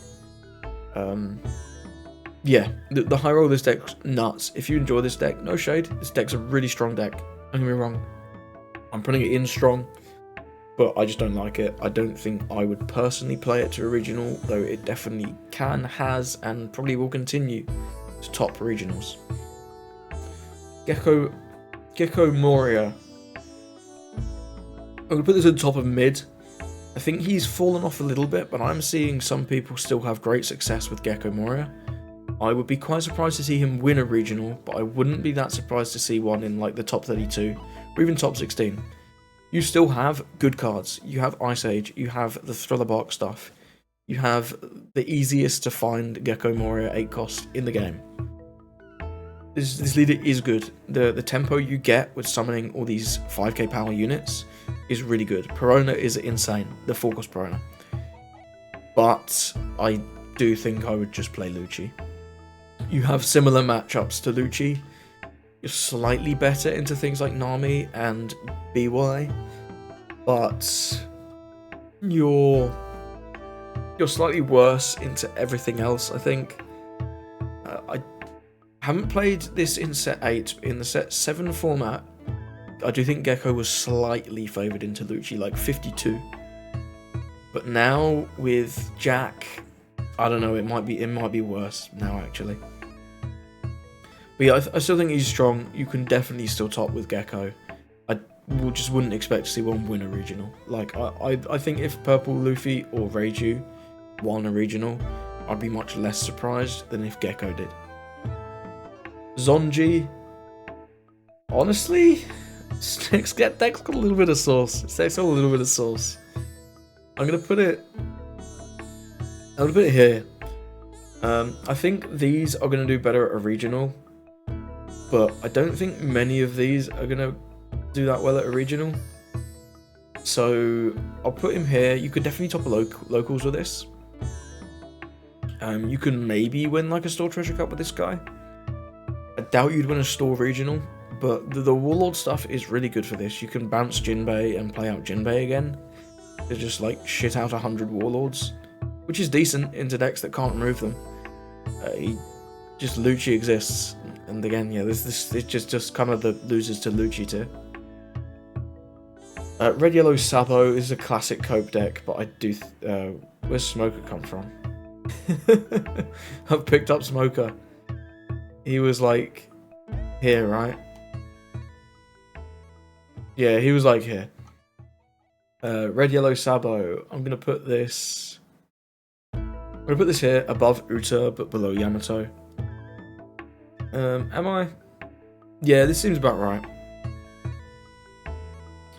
Yeah, the high roll of this deck's nuts. If you enjoy this deck, no shade. This deck's a really strong deck. Don't get me wrong. I'm putting it in strong, but I just don't like it. I don't think I would personally play it to a regional, though it definitely has, and probably will continue to top regionals. Gecko Moria. I'm going to put this at the top of mid. I think he's fallen off a little bit, but I'm seeing some people still have great success with Gecko Moria. I would be quite surprised to see him win a regional, but I wouldn't be that surprised to see one in like the top 32, or even top 16. You still have good cards. You have Ice Age, you have the Thriller Bark stuff, you have the easiest to find Gecko Moria 8-cost in the game. This leader is good. The tempo you get with summoning all these 5k power units is really good. Perona is insane, the 4-cost Perona. But I do think I would just play Lucci. You have similar matchups to Lucci. You're slightly better into things like Nami and BY, but you're slightly worse into everything else, I think. I haven't played this in set 8, in the set 7 format. I do think Gecko was slightly favoured into Lucci, like 52. But now with Jack, I don't know, it might be worse now actually. But yeah, I still think he's strong. You can definitely still top with Gecko. I just wouldn't expect to see one win a regional. Like I think if Purple Luffy or Reiju won a regional, I'd be much less surprised than if Gecko did. Zonji, honestly, deck's got a little bit of sauce. Deck's got a little bit of sauce. I'm gonna put it here. I think these are gonna do better at a regional, but I don't think many of these are gonna do that well at a regional. So I'll put him here. You could definitely top locals with this. You can maybe win like a store treasure cup with this guy. I doubt you'd win a store regional, but the Warlord stuff is really good for this. You can bounce Jinbei and play out Jinbei again to just like shit out 100 Warlords, which is decent into decks that can't remove them. Just Lucci exists, and again, yeah, it's just kind of the losers to Lucci tier. Red Yellow Sabo is a classic cope deck, but I do. Where's Smoker come from? I've picked up Smoker. He was like here, right? Yeah, he was like here. Red Yellow Sabo. I'm gonna put this here above Uta but below Yamato. Am I? Yeah, this seems about right.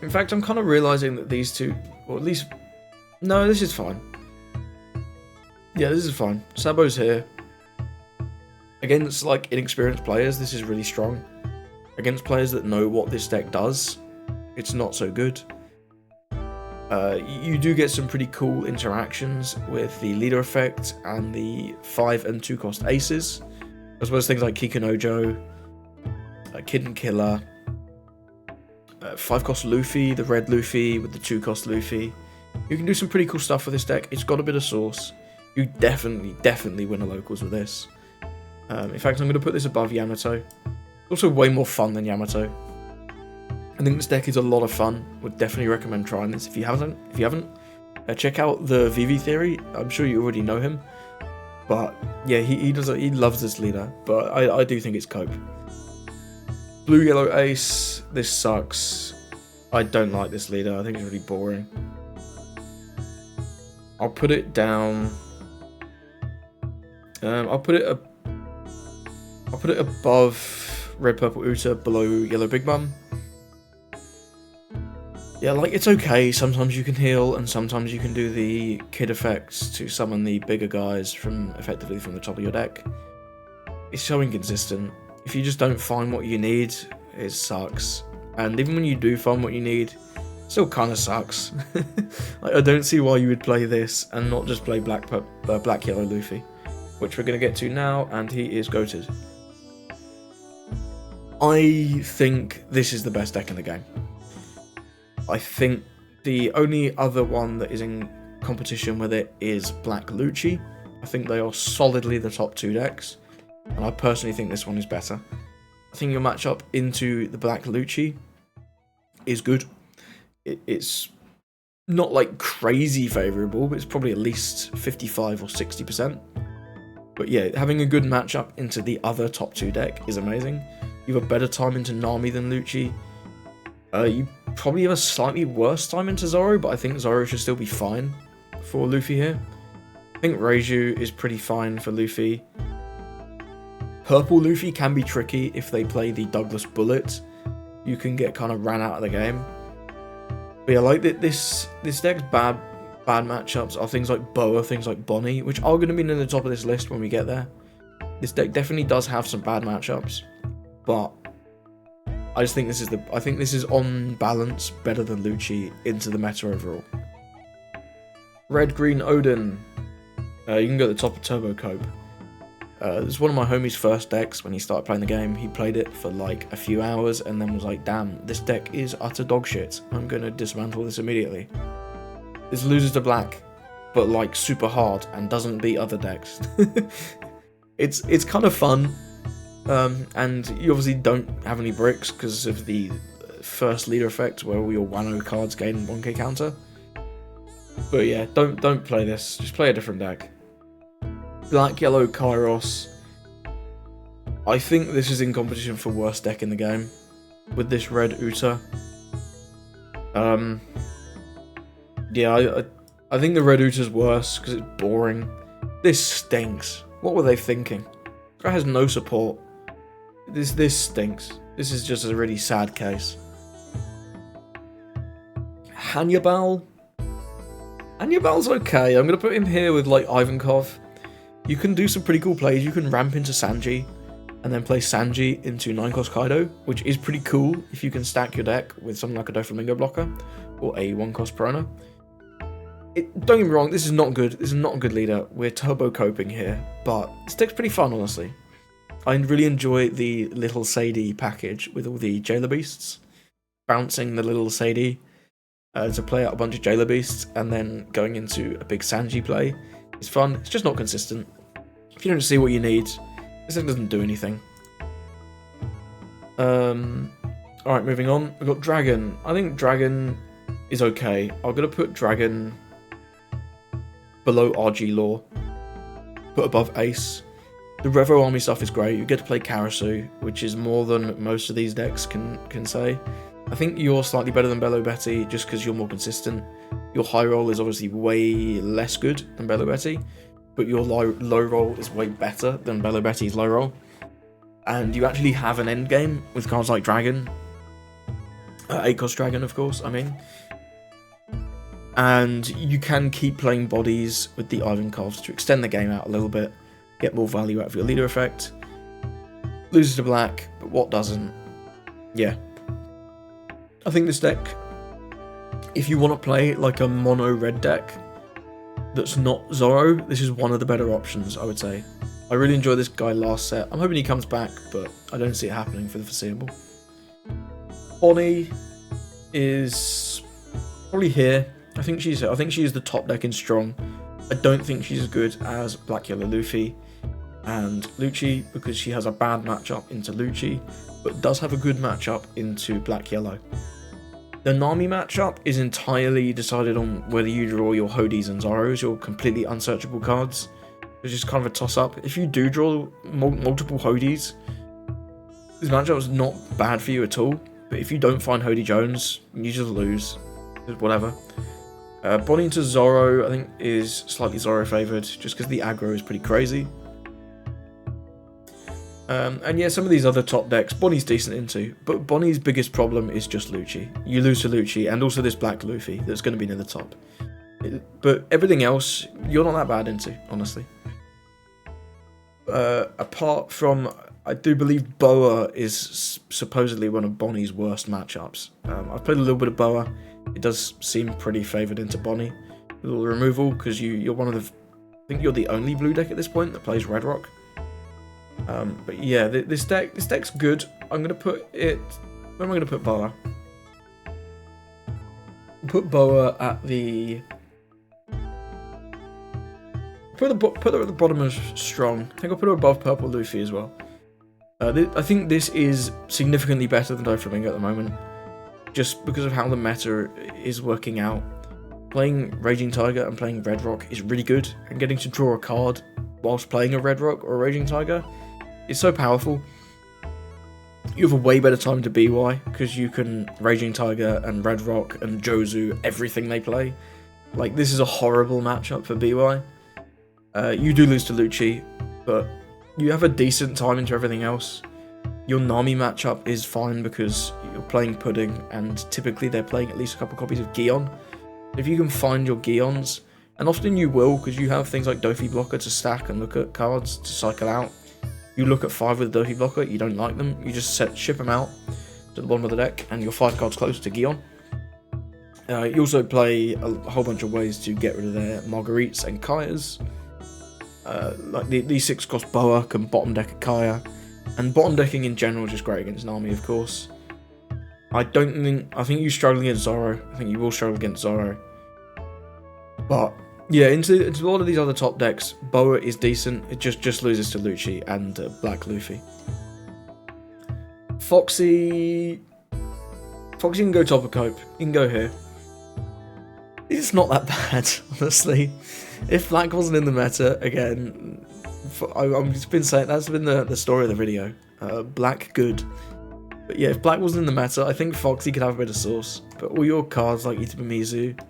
In fact, I'm kind of realizing that these two, or at least, no, this is fine. Yeah, this is fine. Sabo's here. Against like inexperienced players, this is really strong. Against players that know what this deck does, it's not so good. You do get some pretty cool interactions with the leader effect and the 5 and 2 cost aces, as well as things like Kikunojo, Kid and Killer, 5 cost Luffy, the red Luffy with the 2 cost Luffy. You can do some pretty cool stuff with this deck. It's got a bit of sauce. You definitely win a locals with this. In fact, I'm going to put this above Yamato. It's also way more fun than Yamato. I think this deck is a lot of fun. Would definitely recommend trying this if you haven't. Check out the VV Theory. I'm sure you already know him, but yeah, he loves this leader. But I do think it's cope. Blue Yellow Ace. This sucks. I don't like this leader. I think it's really boring. I'll put it down. I'll put it above Red Purple Uta, below Yellow Big Bum. Yeah, like, it's okay. Sometimes you can heal, and sometimes you can do the kid effects to summon the bigger guys effectively from the top of your deck. It's so inconsistent. If you just don't find what you need, it sucks. And even when you do find what you need, it still kind of sucks. Like, I don't see why you would play this and not just play Black Yellow Luffy, which we're going to get to now, and he is goated. I think this is the best deck in the game. I think the only other one that is in competition with it is Black Lucci. I think they are solidly the top 2 decks, and I personally think this one is better. I think your matchup into the Black Lucci is good. It's not like crazy favourable, but it's probably at least 55 or 60%. But yeah, having a good matchup into the other top 2 deck is amazing. You have a better time into Nami than Lucci. You probably have a slightly worse time into Zoro, but I think Zoro should still be fine for Luffy here. I think Reiju is pretty fine for Luffy. Purple Luffy can be tricky if they play the Douglas Bullet. You can get kind of ran out of the game. But yeah, like this deck's bad matchups are things like Boa, things like Bonnie, which are going to be near the top of this list when we get there. This deck definitely does have some bad matchups, but I just think this is on balance better than Lucci into the meta overall. Red Green Odin. You can go to the top of Turbo Cope. It's one of my homie's first decks when he started playing the game. He played it for like a few hours and then was like, damn, this deck is utter dog shit. I'm gonna dismantle this immediately. This loses to black, but like super hard and doesn't beat other decks. It's kind of fun. And you obviously don't have any bricks because of the first leader effect where all your Wano cards gain 1k counter. But yeah, don't play this. Just play a different deck. Black Yellow Kairos. I think this is in competition for worst deck in the game with this red Uta. Yeah, I think the red Uta's worse because it's boring. This stinks. What were they thinking? This guy has no support. This stinks. This is just a really sad case. Hanyabal's okay. I'm gonna put him here with like Ivankov. You can do some pretty cool plays. You can ramp into Sanji and then play Sanji into 9-cost Kaido, which is pretty cool if you can stack your deck with something like a Doflamingo blocker or a 1-cost Perona. Don't get me wrong, this is not good. This is not a good leader. We're turbo coping here, but this deck's pretty fun, honestly. I really enjoy the little Sadie package with all the Jailer Beasts. Bouncing the little Sadie to play out a bunch of Jailer Beasts and then going into a big Sanji play. It's fun. It's just not consistent. If you don't see what you need, this thing doesn't do anything. Alright, moving on. We've got Dragon. I think Dragon is okay. I'm going to put Dragon below RG Law. Put above Ace. The Revo Army stuff is great. You get to play Karasu, which is more than most of these decks can say. I think you're slightly better than Bello Betty just because you're more consistent. Your high roll is obviously way less good than Bello Betty, but your low roll is way better than Bello Betty's low roll. And you actually have an end game with cards like Dragon. 8-cost Dragon, of course, I mean. And you can keep playing bodies with the Ivankovs to extend the game out a little bit, get more value out of your leader effect. Loses to black, but what doesn't? Yeah. I think this deck, if you want to play like a mono red deck that's not Zorro, this is one of the better options, I would say. I really enjoyed this guy last set. I'm hoping he comes back, but I don't see it happening for the foreseeable. Bonnie is probably here. I think she is the top deck in strong. I don't think she's as good as Black Yellow Luffy and Lucci because she has a bad matchup into Lucci, but does have a good matchup into Black Yellow. The Nami matchup is entirely decided on whether you draw your Hodis and Zoros, your completely unsearchable cards, which is kind of a toss-up. If you do draw multiple Hodis, this matchup is not bad for you at all, but if you don't find Hody Jones, you just lose. Whatever. Bonnie into Zorro, I think, is slightly Zorro favoured, just because the aggro is pretty crazy. And yeah, some of these other top decks, Bonnie's decent into, but Bonnie's biggest problem is just Lucci. You lose to Lucci, and also this Black Luffy that's going to be near the top. But everything else, you're not that bad into, honestly. Apart from, I do believe Boa is supposedly one of Bonnie's worst matchups. I've played a little bit of Boa. It does seem pretty favoured into Bonnie. A little removal, because you're one of the... I think you're the only blue deck at this point that plays Red Rock. But yeah, this deck's good. I'm going to put it... Where am I going to put Boa? Put Boa at the... Put her at the bottom of strong. I think I'll put her above Purple Luffy as well. I think this is significantly better than Doflamingo at the moment, just because of how the meta is working out. Playing Raging Tiger and playing Red Rock is really good, and getting to draw a card whilst playing a Red Rock or a Raging Tiger is so powerful. You have a way better time to BY, because you can Raging Tiger and Red Rock and Jozu everything they play. Like, this is a horrible matchup for BY. You do lose to Lucci, but you have a decent time into everything else. Your Nami matchup is fine because you're playing Pudding, and typically they're playing at least a couple copies of Gion. If you can find your Gions, and often you will, because you have things like Dofi Blocker to stack and look at cards to cycle out. You look at 5 with a Dofi Blocker, you don't like them, you just ship them out to the bottom of the deck, and you're 5 cards close to Gion. You also play a whole bunch of ways to get rid of their Marguerites and Kayas. Like the 6-cost Boa can bottom deck a Kaya, and bottom decking in general is just great against Nami, of course. I think you struggle against Zorro. I think you will struggle against Zorro. But yeah, into a lot of these other top decks, Boa is decent. It just loses to Lucci and Black Luffy. Foxy can go top of Cope. You can go here. It's not that bad, honestly. If Black wasn't in the meta, again, I've just been saying, that's been the story of the video. Black good. But yeah, if Black wasn't in the meta, I think Foxy could have a bit of sauce. But all your cards like Itabamizu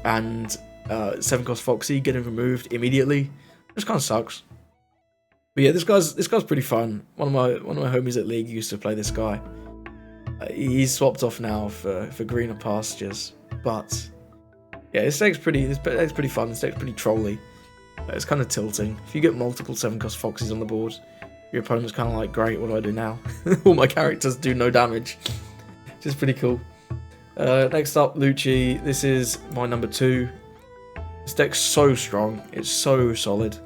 and 7-cost Foxy getting removed immediately, just kind of sucks. But yeah, this guy's pretty fun. One of my homies at League used to play this guy. He's swapped off now for greener pastures, but yeah, this deck's pretty fun. This deck's pretty trolly. It's kind of tilting. If you get multiple 7-cost Foxes on the board, your opponent's kind of like, great, what do I do now? All my characters do no damage, which is pretty cool. Next up, Lucci. This is my number 2. This deck's so strong. It's so solid.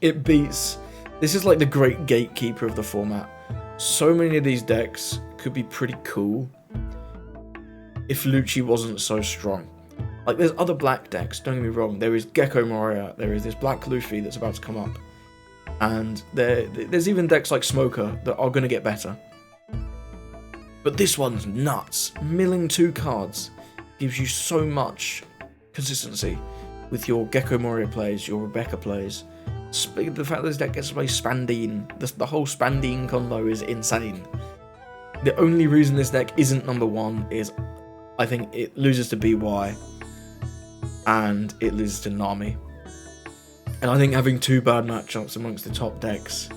It beats... This is like the great gatekeeper of the format. So many of these decks could be pretty cool if Lucci wasn't so strong. Like, there's other black decks, don't get me wrong. There is Gecko Moria, there is this Black Luffy that's about to come up. And there's even decks like Smoker that are going to get better. But this one's nuts. Milling 2 cards gives you so much consistency with your Gecko Moria plays, your Rebecca plays. The fact that this deck gets to play Spandine, the whole Spandine combo is insane. The only reason this deck isn't number 1 is I think it loses to BY and it loses to Nami. And I think having 2 bad matchups amongst the top decks,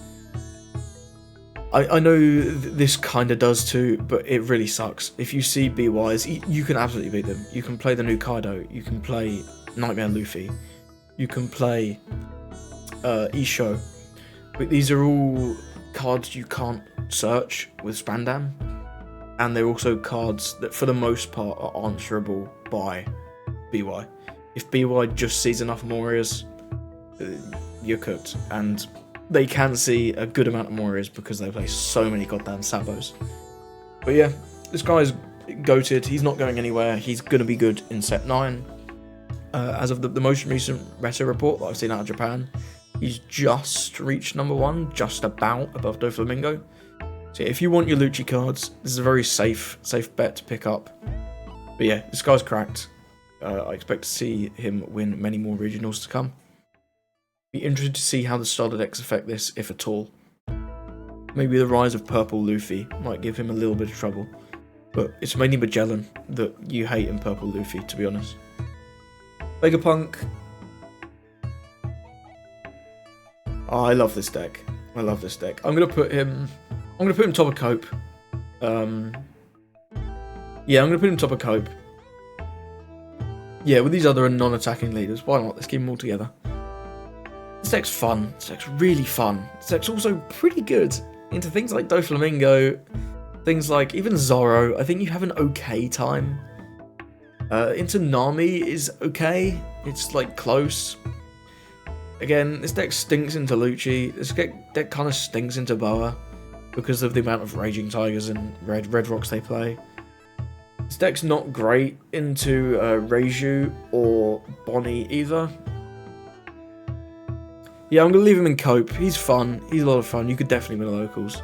I know this kind of does too, but it really sucks. If you see BYs, you can absolutely beat them. You can play the new Kaido, you can play Nightmare Luffy, you can play Isho, but these are all cards you can't search with Spandam, and they're also cards that for the most part are answerable by BY. If BY just sees enough Morias, you're cooked, and they can see a good amount of Morias because they play so many goddamn Sabos. But yeah, this guy's goated, he's not going anywhere, he's going to be good in set 9. As of the most recent meta report that I've seen out of Japan, he's just reached number 1, just about above Doflamingo. So yeah, if you want your Lucci cards, this is a very safe bet to pick up. But yeah, this guy's cracked. I expect to see him win many more regionals to come. Be interested to see how the starter decks affect this, if at all. Maybe the rise of Purple Luffy might give him a little bit of trouble, but it's mainly Magellan that you hate in Purple Luffy, to be honest. Vegapunk. Oh, I love this deck. I love this deck. I'm gonna put him top of Cope. Yeah, I'm gonna put him top of Cope. Yeah, with these other non-attacking leaders, why not? Let's keep them all together. This deck's fun. This deck's really fun. This deck's also pretty good into things like Doflamingo, things like even Zoro. I think you have an okay time. Into Nami is okay. It's like close. Again, this deck stinks into Lucci. This deck kind of stinks into Boa because of the amount of Raging Tigers and Red Rocks they play. This deck's not great into Reiju or Bonnie either. Yeah, I'm going to leave him in Cope. He's fun. He's a lot of fun. You could definitely win the locals.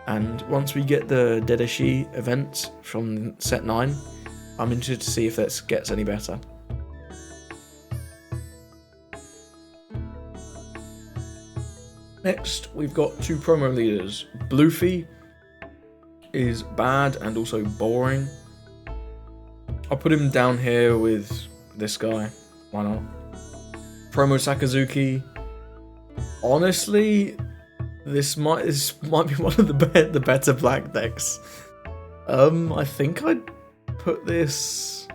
And once we get the Dedashi event from set 9, I'm interested to see if that gets any better. Next, we've got 2 promo leaders. Bluefy is bad and also boring. I'll put him down here with this guy. Why not? Promo Sakazuki. Honestly, this might be one of the better black decks. I think I'd put this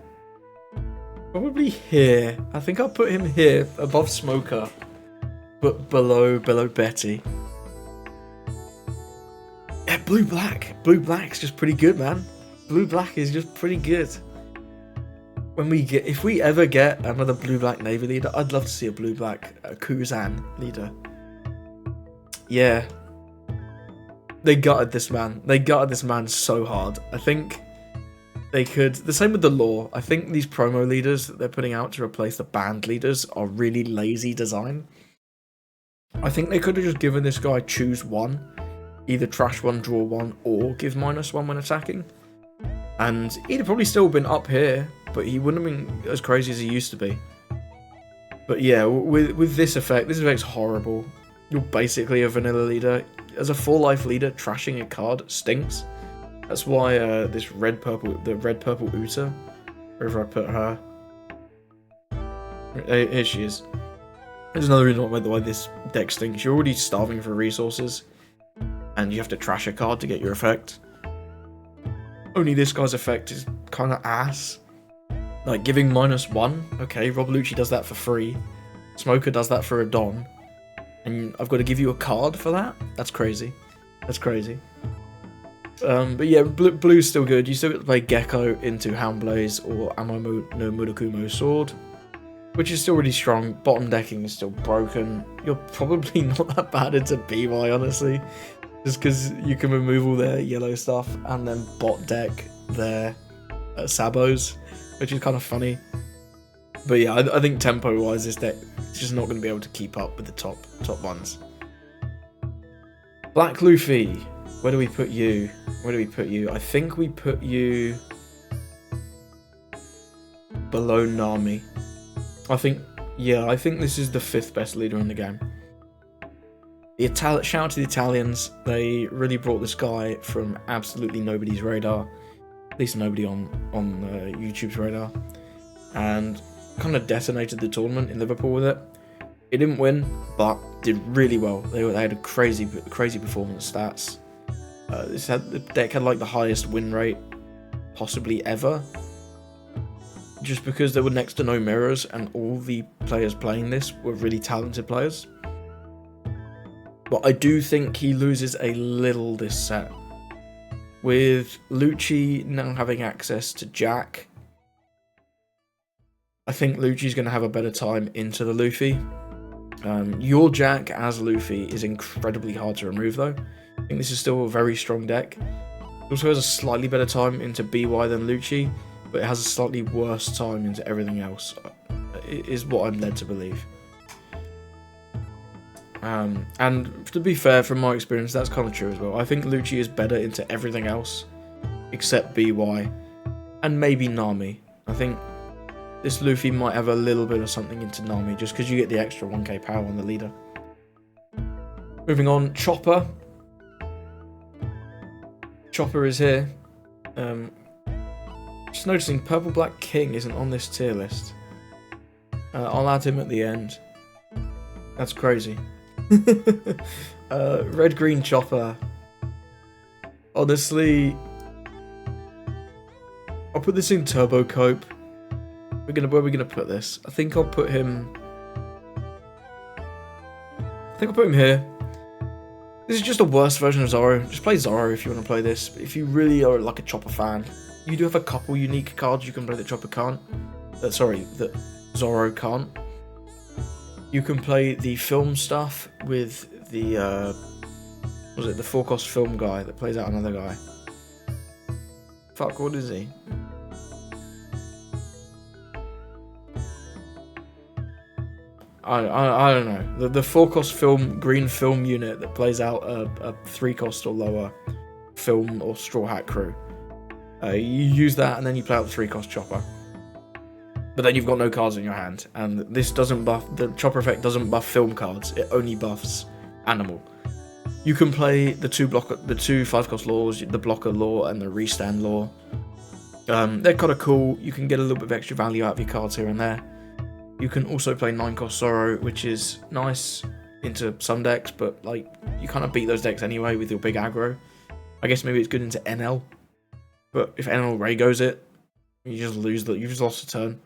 probably here. I think I'll put him here above Smoker, but below Betty. Yeah, blue black. Blue black's just pretty good, man. Blue black is just pretty good. If we ever get another blue black Navy leader, I'd love to see a blue black Kuzan leader. Yeah. They gutted this man. They gutted this man so hard. I think they could. The same with the lore. I think these promo leaders that they're putting out to replace the band leaders are really lazy design. I think they could have just given this guy choose one. Either trash one, draw one, or give -1 when attacking. And he'd have probably still been up here, but he wouldn't have been as crazy as he used to be. But yeah, with this effect's horrible. You're basically a vanilla leader. As a 4-life leader, trashing a card stinks. That's why the red purple Uta, wherever I put her, here she is. There's another reason why this deck stinks. You're already starving for resources, and you have to trash a card to get your effect. Only this guy's effect is kind of ass. Like giving -1. Okay, Rob Lucci does that for free. Smoker does that for a Don. And I've got to give you a card for that? That's crazy. That's crazy. But yeah, blue's still good. You still get to play Gecko into Houndblaze or Amo no Murakumo Sword, which is still really strong. Bottom decking is still broken. You're probably not that bad into BY, honestly. Just because you can remove all their yellow stuff and then bot deck their Sabos, which is kind of funny. But yeah, I think tempo-wise, this deck is just not going to be able to keep up with the top ones. Black Luffy, where do we put you? Where do we put you? I think we put you below Nami. I think this is the 5th best leader in the game. Shout out to the Italians. They really brought this guy from absolutely nobody's radar, at least nobody on YouTube's radar, and kind of detonated the tournament in Liverpool with it. It didn't win, but did really well. They had a crazy performance stats. The deck had like the highest win rate possibly ever, just because there were next to no mirrors and all the players playing this were really talented players. But I do think he loses a little this set. With Lucci now having access to Jack, I think Lucci's going to have a better time into the Luffy. Your Jack as Luffy is incredibly hard to remove though. I think this is still a very strong deck. It also has a slightly better time into BY than Lucci, but it has a slightly worse time into everything else, is what I'm led to believe. And to be fair, from my experience, that's kind of true as well. I think Lucci is better into everything else, except BY, and maybe Nami. I think this Luffy might have a little bit of something into Nami, just because you get the extra 1k power on the leader. Moving on, Chopper. Chopper is here. Just noticing Purple Black King isn't on this tier list. I'll add him at the end. That's crazy. Red Green Chopper. Honestly, I'll put this in Turbo Cope. Where are we gonna put this? I think I'll put him here. This is just a worse version of Zoro. Just play Zoro if you want to play this. But if you really are like a Chopper fan, you do have a couple unique cards you can play that Chopper can't. That Zoro can't. You can play the film stuff with the the 4-cost film guy that plays out another guy. Fuck, what is he? I don't know. The 4-cost film green film unit that plays out a 3-cost or lower film or Straw Hat crew. You use that and then you play out the 3-cost Chopper. But then you've got no cards in your hand, and this doesn't buff, the Chopper effect doesn't buff film cards, it only buffs animal. You can play the two 5-cost laws, the blocker law and the restand law. They're kind of cool. You can get a little bit of extra value out of your cards here and there. You can also play 9-cost Zoro, which is nice into some decks, but like you kind of beat those decks anyway with your big aggro. I guess maybe it's good into NL, but if NL Ray goes it, you just lose you've just lost a turn.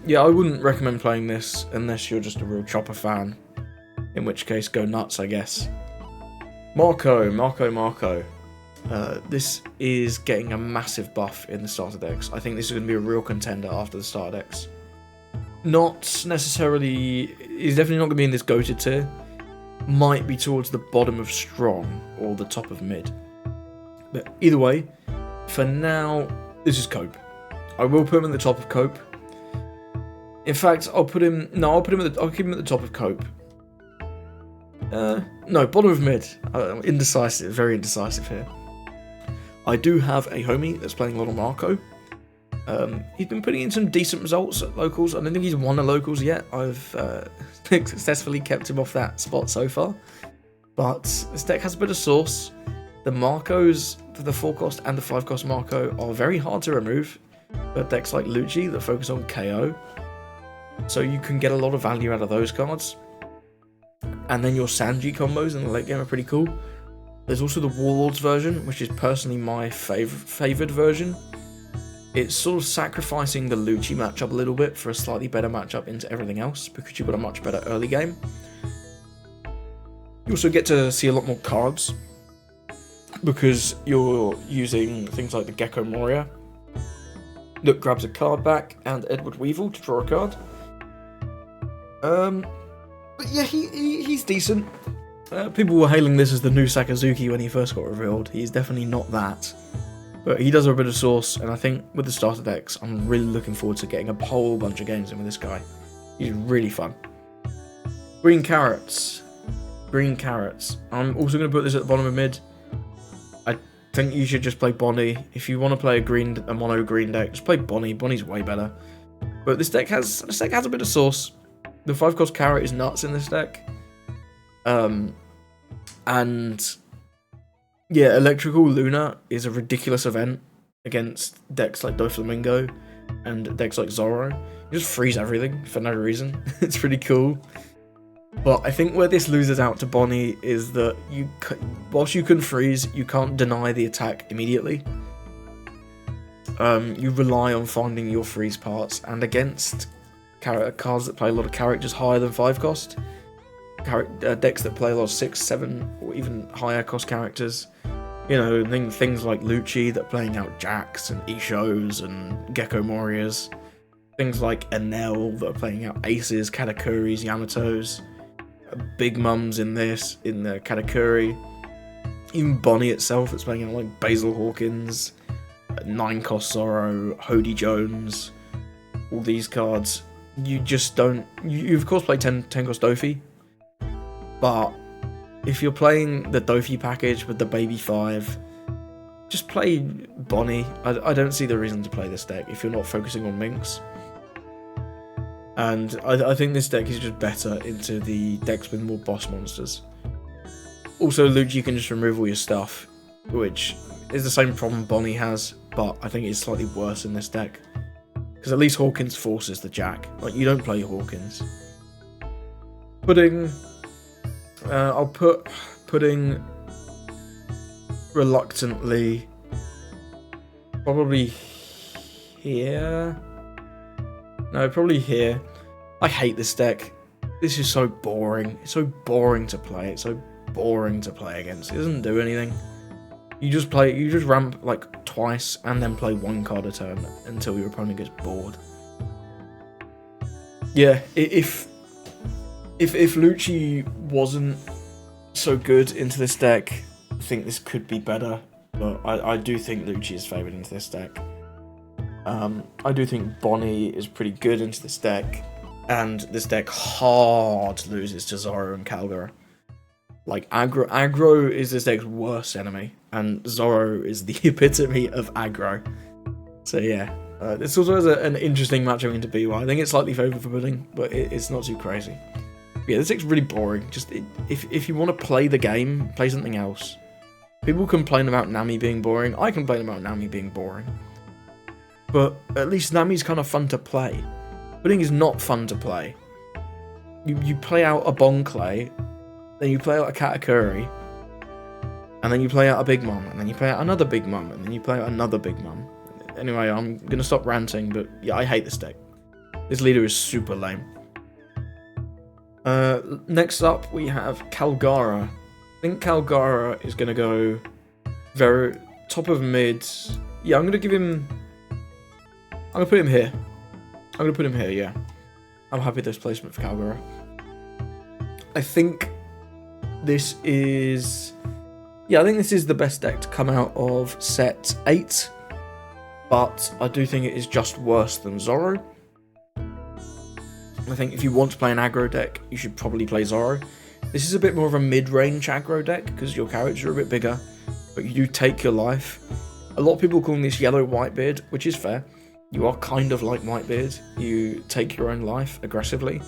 Yeah, I wouldn't recommend playing this unless you're just a real Chopper fan, in which case go nuts, I guess. Marco. This is getting a massive buff in the starter decks. I think this is going to be a real contender after the starter decks. Not necessarily, he's definitely not going to be in this goated tier. Might be towards the bottom of strong or the top of mid. But either way, for now, this is Cope. I will put him in the top of Cope. In fact, I'll keep him at the top of Cope. No, bottom of mid. Indecisive, very indecisive here. I do have a homie that's playing a lot of Marco. He's been putting in some decent results at locals. I don't think he's won a locals yet. I've successfully kept him off that spot so far. But this deck has a bit of sauce. The Marcos, the 4-cost and the 5-cost Marco, are very hard to remove. But decks like Lucci that focus on KO. So you can get a lot of value out of those cards. And then your Sanji combos in the late game are pretty cool. There's also the Warlords version, which is personally my favoured version. It's sort of sacrificing the Lucci matchup a little bit for a slightly better matchup into everything else, because you've got a much better early game. You also get to see a lot more cards, because you're using things like the Gecko Moria that grabs a card back, and Edward Weevil to draw a card. But yeah, he's decent. People were hailing this as the new Sakazuki when he first got revealed. He's definitely not that. But he does have a bit of sauce, and I think with the starter decks, I'm really looking forward to getting a whole bunch of games in with this guy. He's really fun. Green Carrots. I'm also going to put this at the bottom of mid. I think you should just play Bonnie. If you want to play a mono green deck, just play Bonnie. Bonnie's way better. But this deck has a bit of sauce. The 5-cost Carrot is nuts in this deck. And yeah, Electrical Luna is a ridiculous event against decks like Doflamingo and decks like Zoro. You just freeze everything for no reason. It's pretty cool. But I think where this loses out to Bonnie is that whilst you can freeze, you can't deny the attack immediately. You rely on finding your freeze parts, and against cards that play a lot of characters higher than 5 cost, decks that play a lot of 6, 7, or even higher cost characters, you know, things like Lucci that are playing out Jax and Ishos and Gecko Warriors, things like Enel that are playing out Aces, Katakuris, Yamatos, Big Mums in the Katakuri, even Bonnie itself that's playing out like Basil Hawkins, 9 cost Zoro, Hody Jones, all these cards. You just don't. You of course play 10 cost Dofi, but if you're playing the Dofi package with the Baby 5, just play Bonnie. I don't see the reason to play this deck if you're not focusing on Minx. And I think this deck is just better into the decks with more boss monsters. Also, Lucci can just remove all your stuff, which is the same problem Bonnie has, but I think it's slightly worse in this deck. Because at least Hawkins forces the Jack. Like, you don't play Hawkins. Pudding. I'll put Pudding reluctantly probably here. No, probably here. I hate this deck. This is so boring. It's so boring to play. It's so boring to play against. It doesn't do anything. You just ramp like twice and then play 1 card a turn until your opponent gets bored. Yeah, if Lucci wasn't so good into this deck, I think this could be better. But I do think Lucci is favoured into this deck. I do think Bonnie is pretty good into this deck, and this deck hard loses to Zoro and Calgara. Like, aggro is this deck's worst enemy, and Zoro is the epitome of aggro. So yeah, this also has an interesting matchup into BY. I think it's slightly favoured for Pudding, but it's not too crazy. But yeah, this deck's really boring. Just if you want to play the game, play something else. People complain about Nami being boring. I complain about Nami being boring. But at least Nami's kind of fun to play. Pudding is not fun to play. You play out a Bonclay, then you play out a Katakuri, and then you play out a Big Mom, and then you play out another Big Mom, and then you play out another Big Mom. Anyway, I'm gonna stop ranting, but yeah, I hate this deck. This leader is super lame. Next up, we have Calgara. I think Calgara is gonna go very top of mid. Yeah, I'm gonna put him here. I'm gonna put him here, yeah. I'm happy with this placement for Calgara. I think this is... Yeah, I think this is the best deck to come out of set 8. But I do think it is just worse than Zoro. I think if you want to play an aggro deck, you should probably play Zoro. This is a bit more of a mid-range aggro deck, because your characters are a bit bigger, but you do take your life. A lot of people calling this yellow Whitebeard, which is fair. You are kind of like Whitebeard. You take your own life aggressively,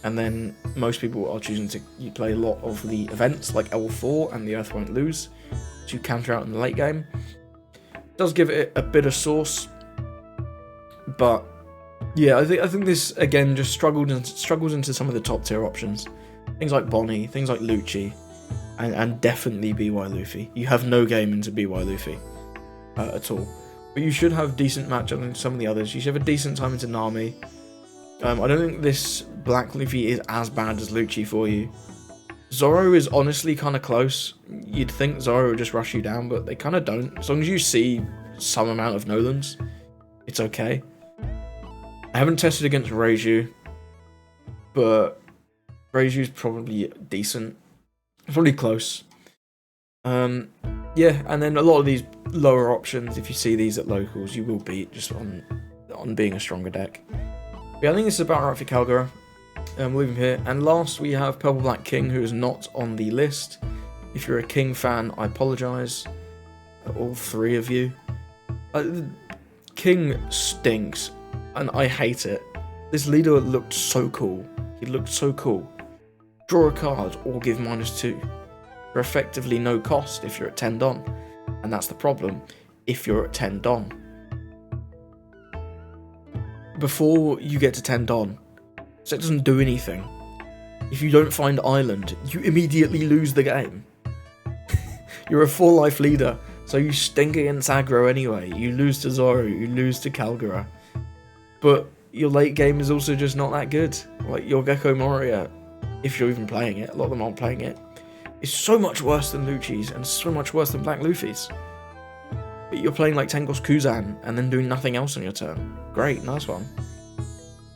and then most people are choosing to play a lot of the events like L4 and the Earth Won't Lose to counter out in the late game. It does give it a bit of sauce, but yeah, I think this again just struggles into some of the top tier options. Things like Bonnie, things like Lucci, and definitely BY Luffy. You have no game into BY Luffy at all. But you should have decent matchup in some of the others. You should have a decent time into Nami. I don't think this Black Luffy is as bad as Lucci for you. Zoro is honestly kind of close. You'd think Zoro would just rush you down, but they kind of don't. As long as you see some amount of Nolans, it's okay. I haven't tested against Reiju, but Reiju's probably decent. Probably close. Yeah, and then a lot of these lower options, if you see these at locals, you will beat just on being a stronger deck. But yeah, I think this is about right for Calgara. We'll leave him here. And last, we have Purple Black King, who is not on the list. If you're a King fan, I apologise. All 3 of you. King stinks, and I hate it. This leader looked so cool. He looked so cool. draw a card, or give -2 for effectively no cost if you're at 10 Don. And that's the problem if you're at 10 Don. Before you get to 10 Don, so it doesn't do anything. If you don't find Island, you immediately lose the game. You're a 4-life leader, so you stink against aggro anyway. You lose to Zoro, you lose to Kalgara. But your late game is also just not that good. Like your Gecko Moria, if you're even playing it, a lot of them aren't playing it, is so much worse than Lucci's and so much worse than Black Luffy's. But you're playing like Tengos Kuzan and then doing nothing else on your turn. Great, nice one.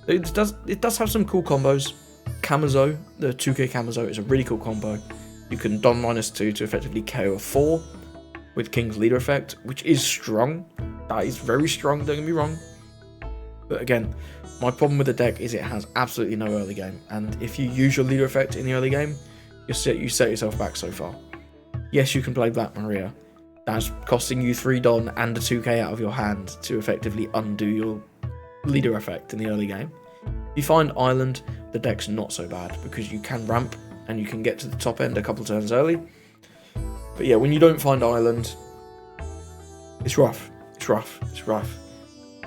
It does have some cool combos. Kamazo, the 2k Kamazo is a really cool combo. You can Don -2 to effectively KO a 4 with King's Leader effect, which is strong. That is very strong, don't get me wrong. But again, my problem with the deck is it has absolutely no early game, and if you use your Leader effect in the early game, you set yourself back so far. Yes, you can play Black Maria. That's costing you 3 Don and a 2k out of your hand to effectively undo your Leader effect in the early game. If you find Island, the deck's not so bad, because you can ramp and you can get to the top end a couple turns early. But yeah, when you don't find Island, it's rough. It's rough. It's rough.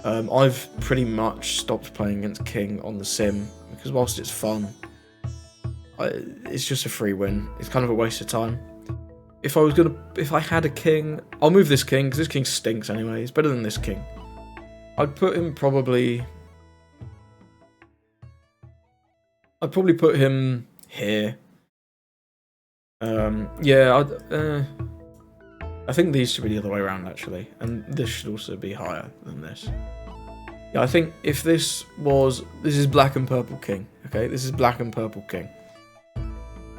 I've pretty much stopped playing against King on the sim, because whilst it's fun, it's just a free win. It's kind of a waste of time. If I had a King, I'll move this King, because this King stinks anyway. It's better than this King. I'd probably put him here. Yeah, I think these should be the other way around, actually, and this should also be higher than this. Yeah, I think if this is Black and Purple King, okay? This is Black and Purple King.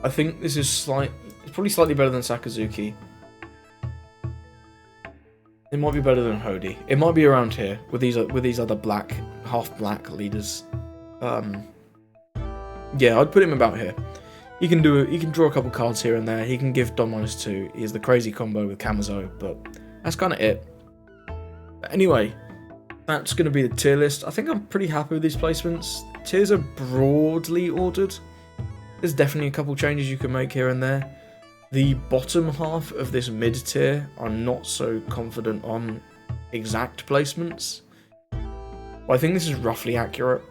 I think this is it's probably slightly better than Sakazuki. It might be better than Hody. It might be around here with these other black, half black leaders. Yeah, I'd put him about here. He can draw a couple cards here and there. He can give Don -2. He has the crazy combo with Kamazo, but that's kind of it. But anyway, that's going to be the tier list. I think I'm pretty happy with these placements. Tiers are broadly ordered. There's definitely a couple changes you can make here and there. The bottom half of this mid tier, I'm not so confident on exact placements. But I think this is roughly accurate.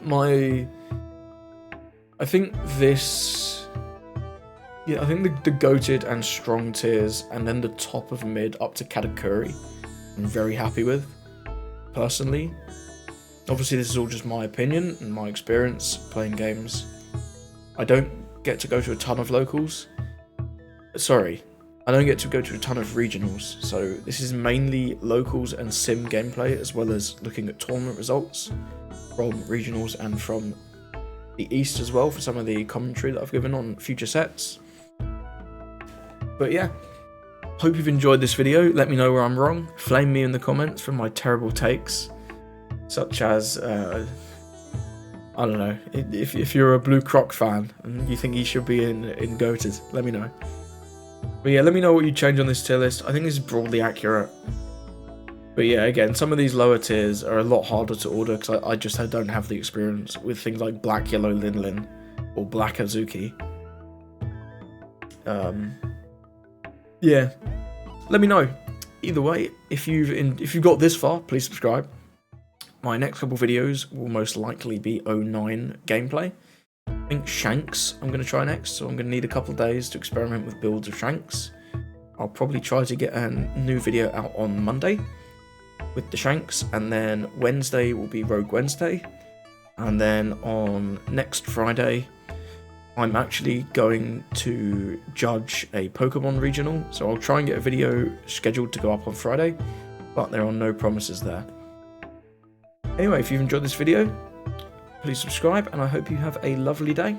I think the goated and strong tiers, and then the top of mid up to Katakuri, I'm very happy with, personally. Obviously, this is all just my opinion and my experience playing games. I don't get to go to a ton of locals. Sorry, I don't get to go to a ton of regionals, so this is mainly locals and sim gameplay, as well as looking at tournament results from regionals and from the East as well for some of the commentary that I've given on future sets. But yeah, hope you've enjoyed this video. Let me know where I'm wrong. Flame me in the comments for my terrible takes, such as I don't know, if you're a Blue Croc fan and you think he should be in Goated, let me know. But yeah, let me know what you change on this tier list. I think this is broadly accurate. But yeah, again, some of these lower tiers are a lot harder to order because I just don't have the experience with things like Black Yellow Lin or Black Azuki. Yeah, let me know. Either way, if you've got this far, please subscribe. My next couple videos will most likely be 09 gameplay. I think Shanks I'm going to try next, so I'm going to need a couple of days to experiment with builds of Shanks. I'll probably try to get a new video out on Monday with the Shanks, and then Wednesday will be Rogue Wednesday, and then on next Friday I'm actually going to judge a Pokemon regional, so I'll try and get a video scheduled to go up on Friday, but there are no promises there. Anyway, if you've enjoyed this video, please subscribe, and I hope you have a lovely day.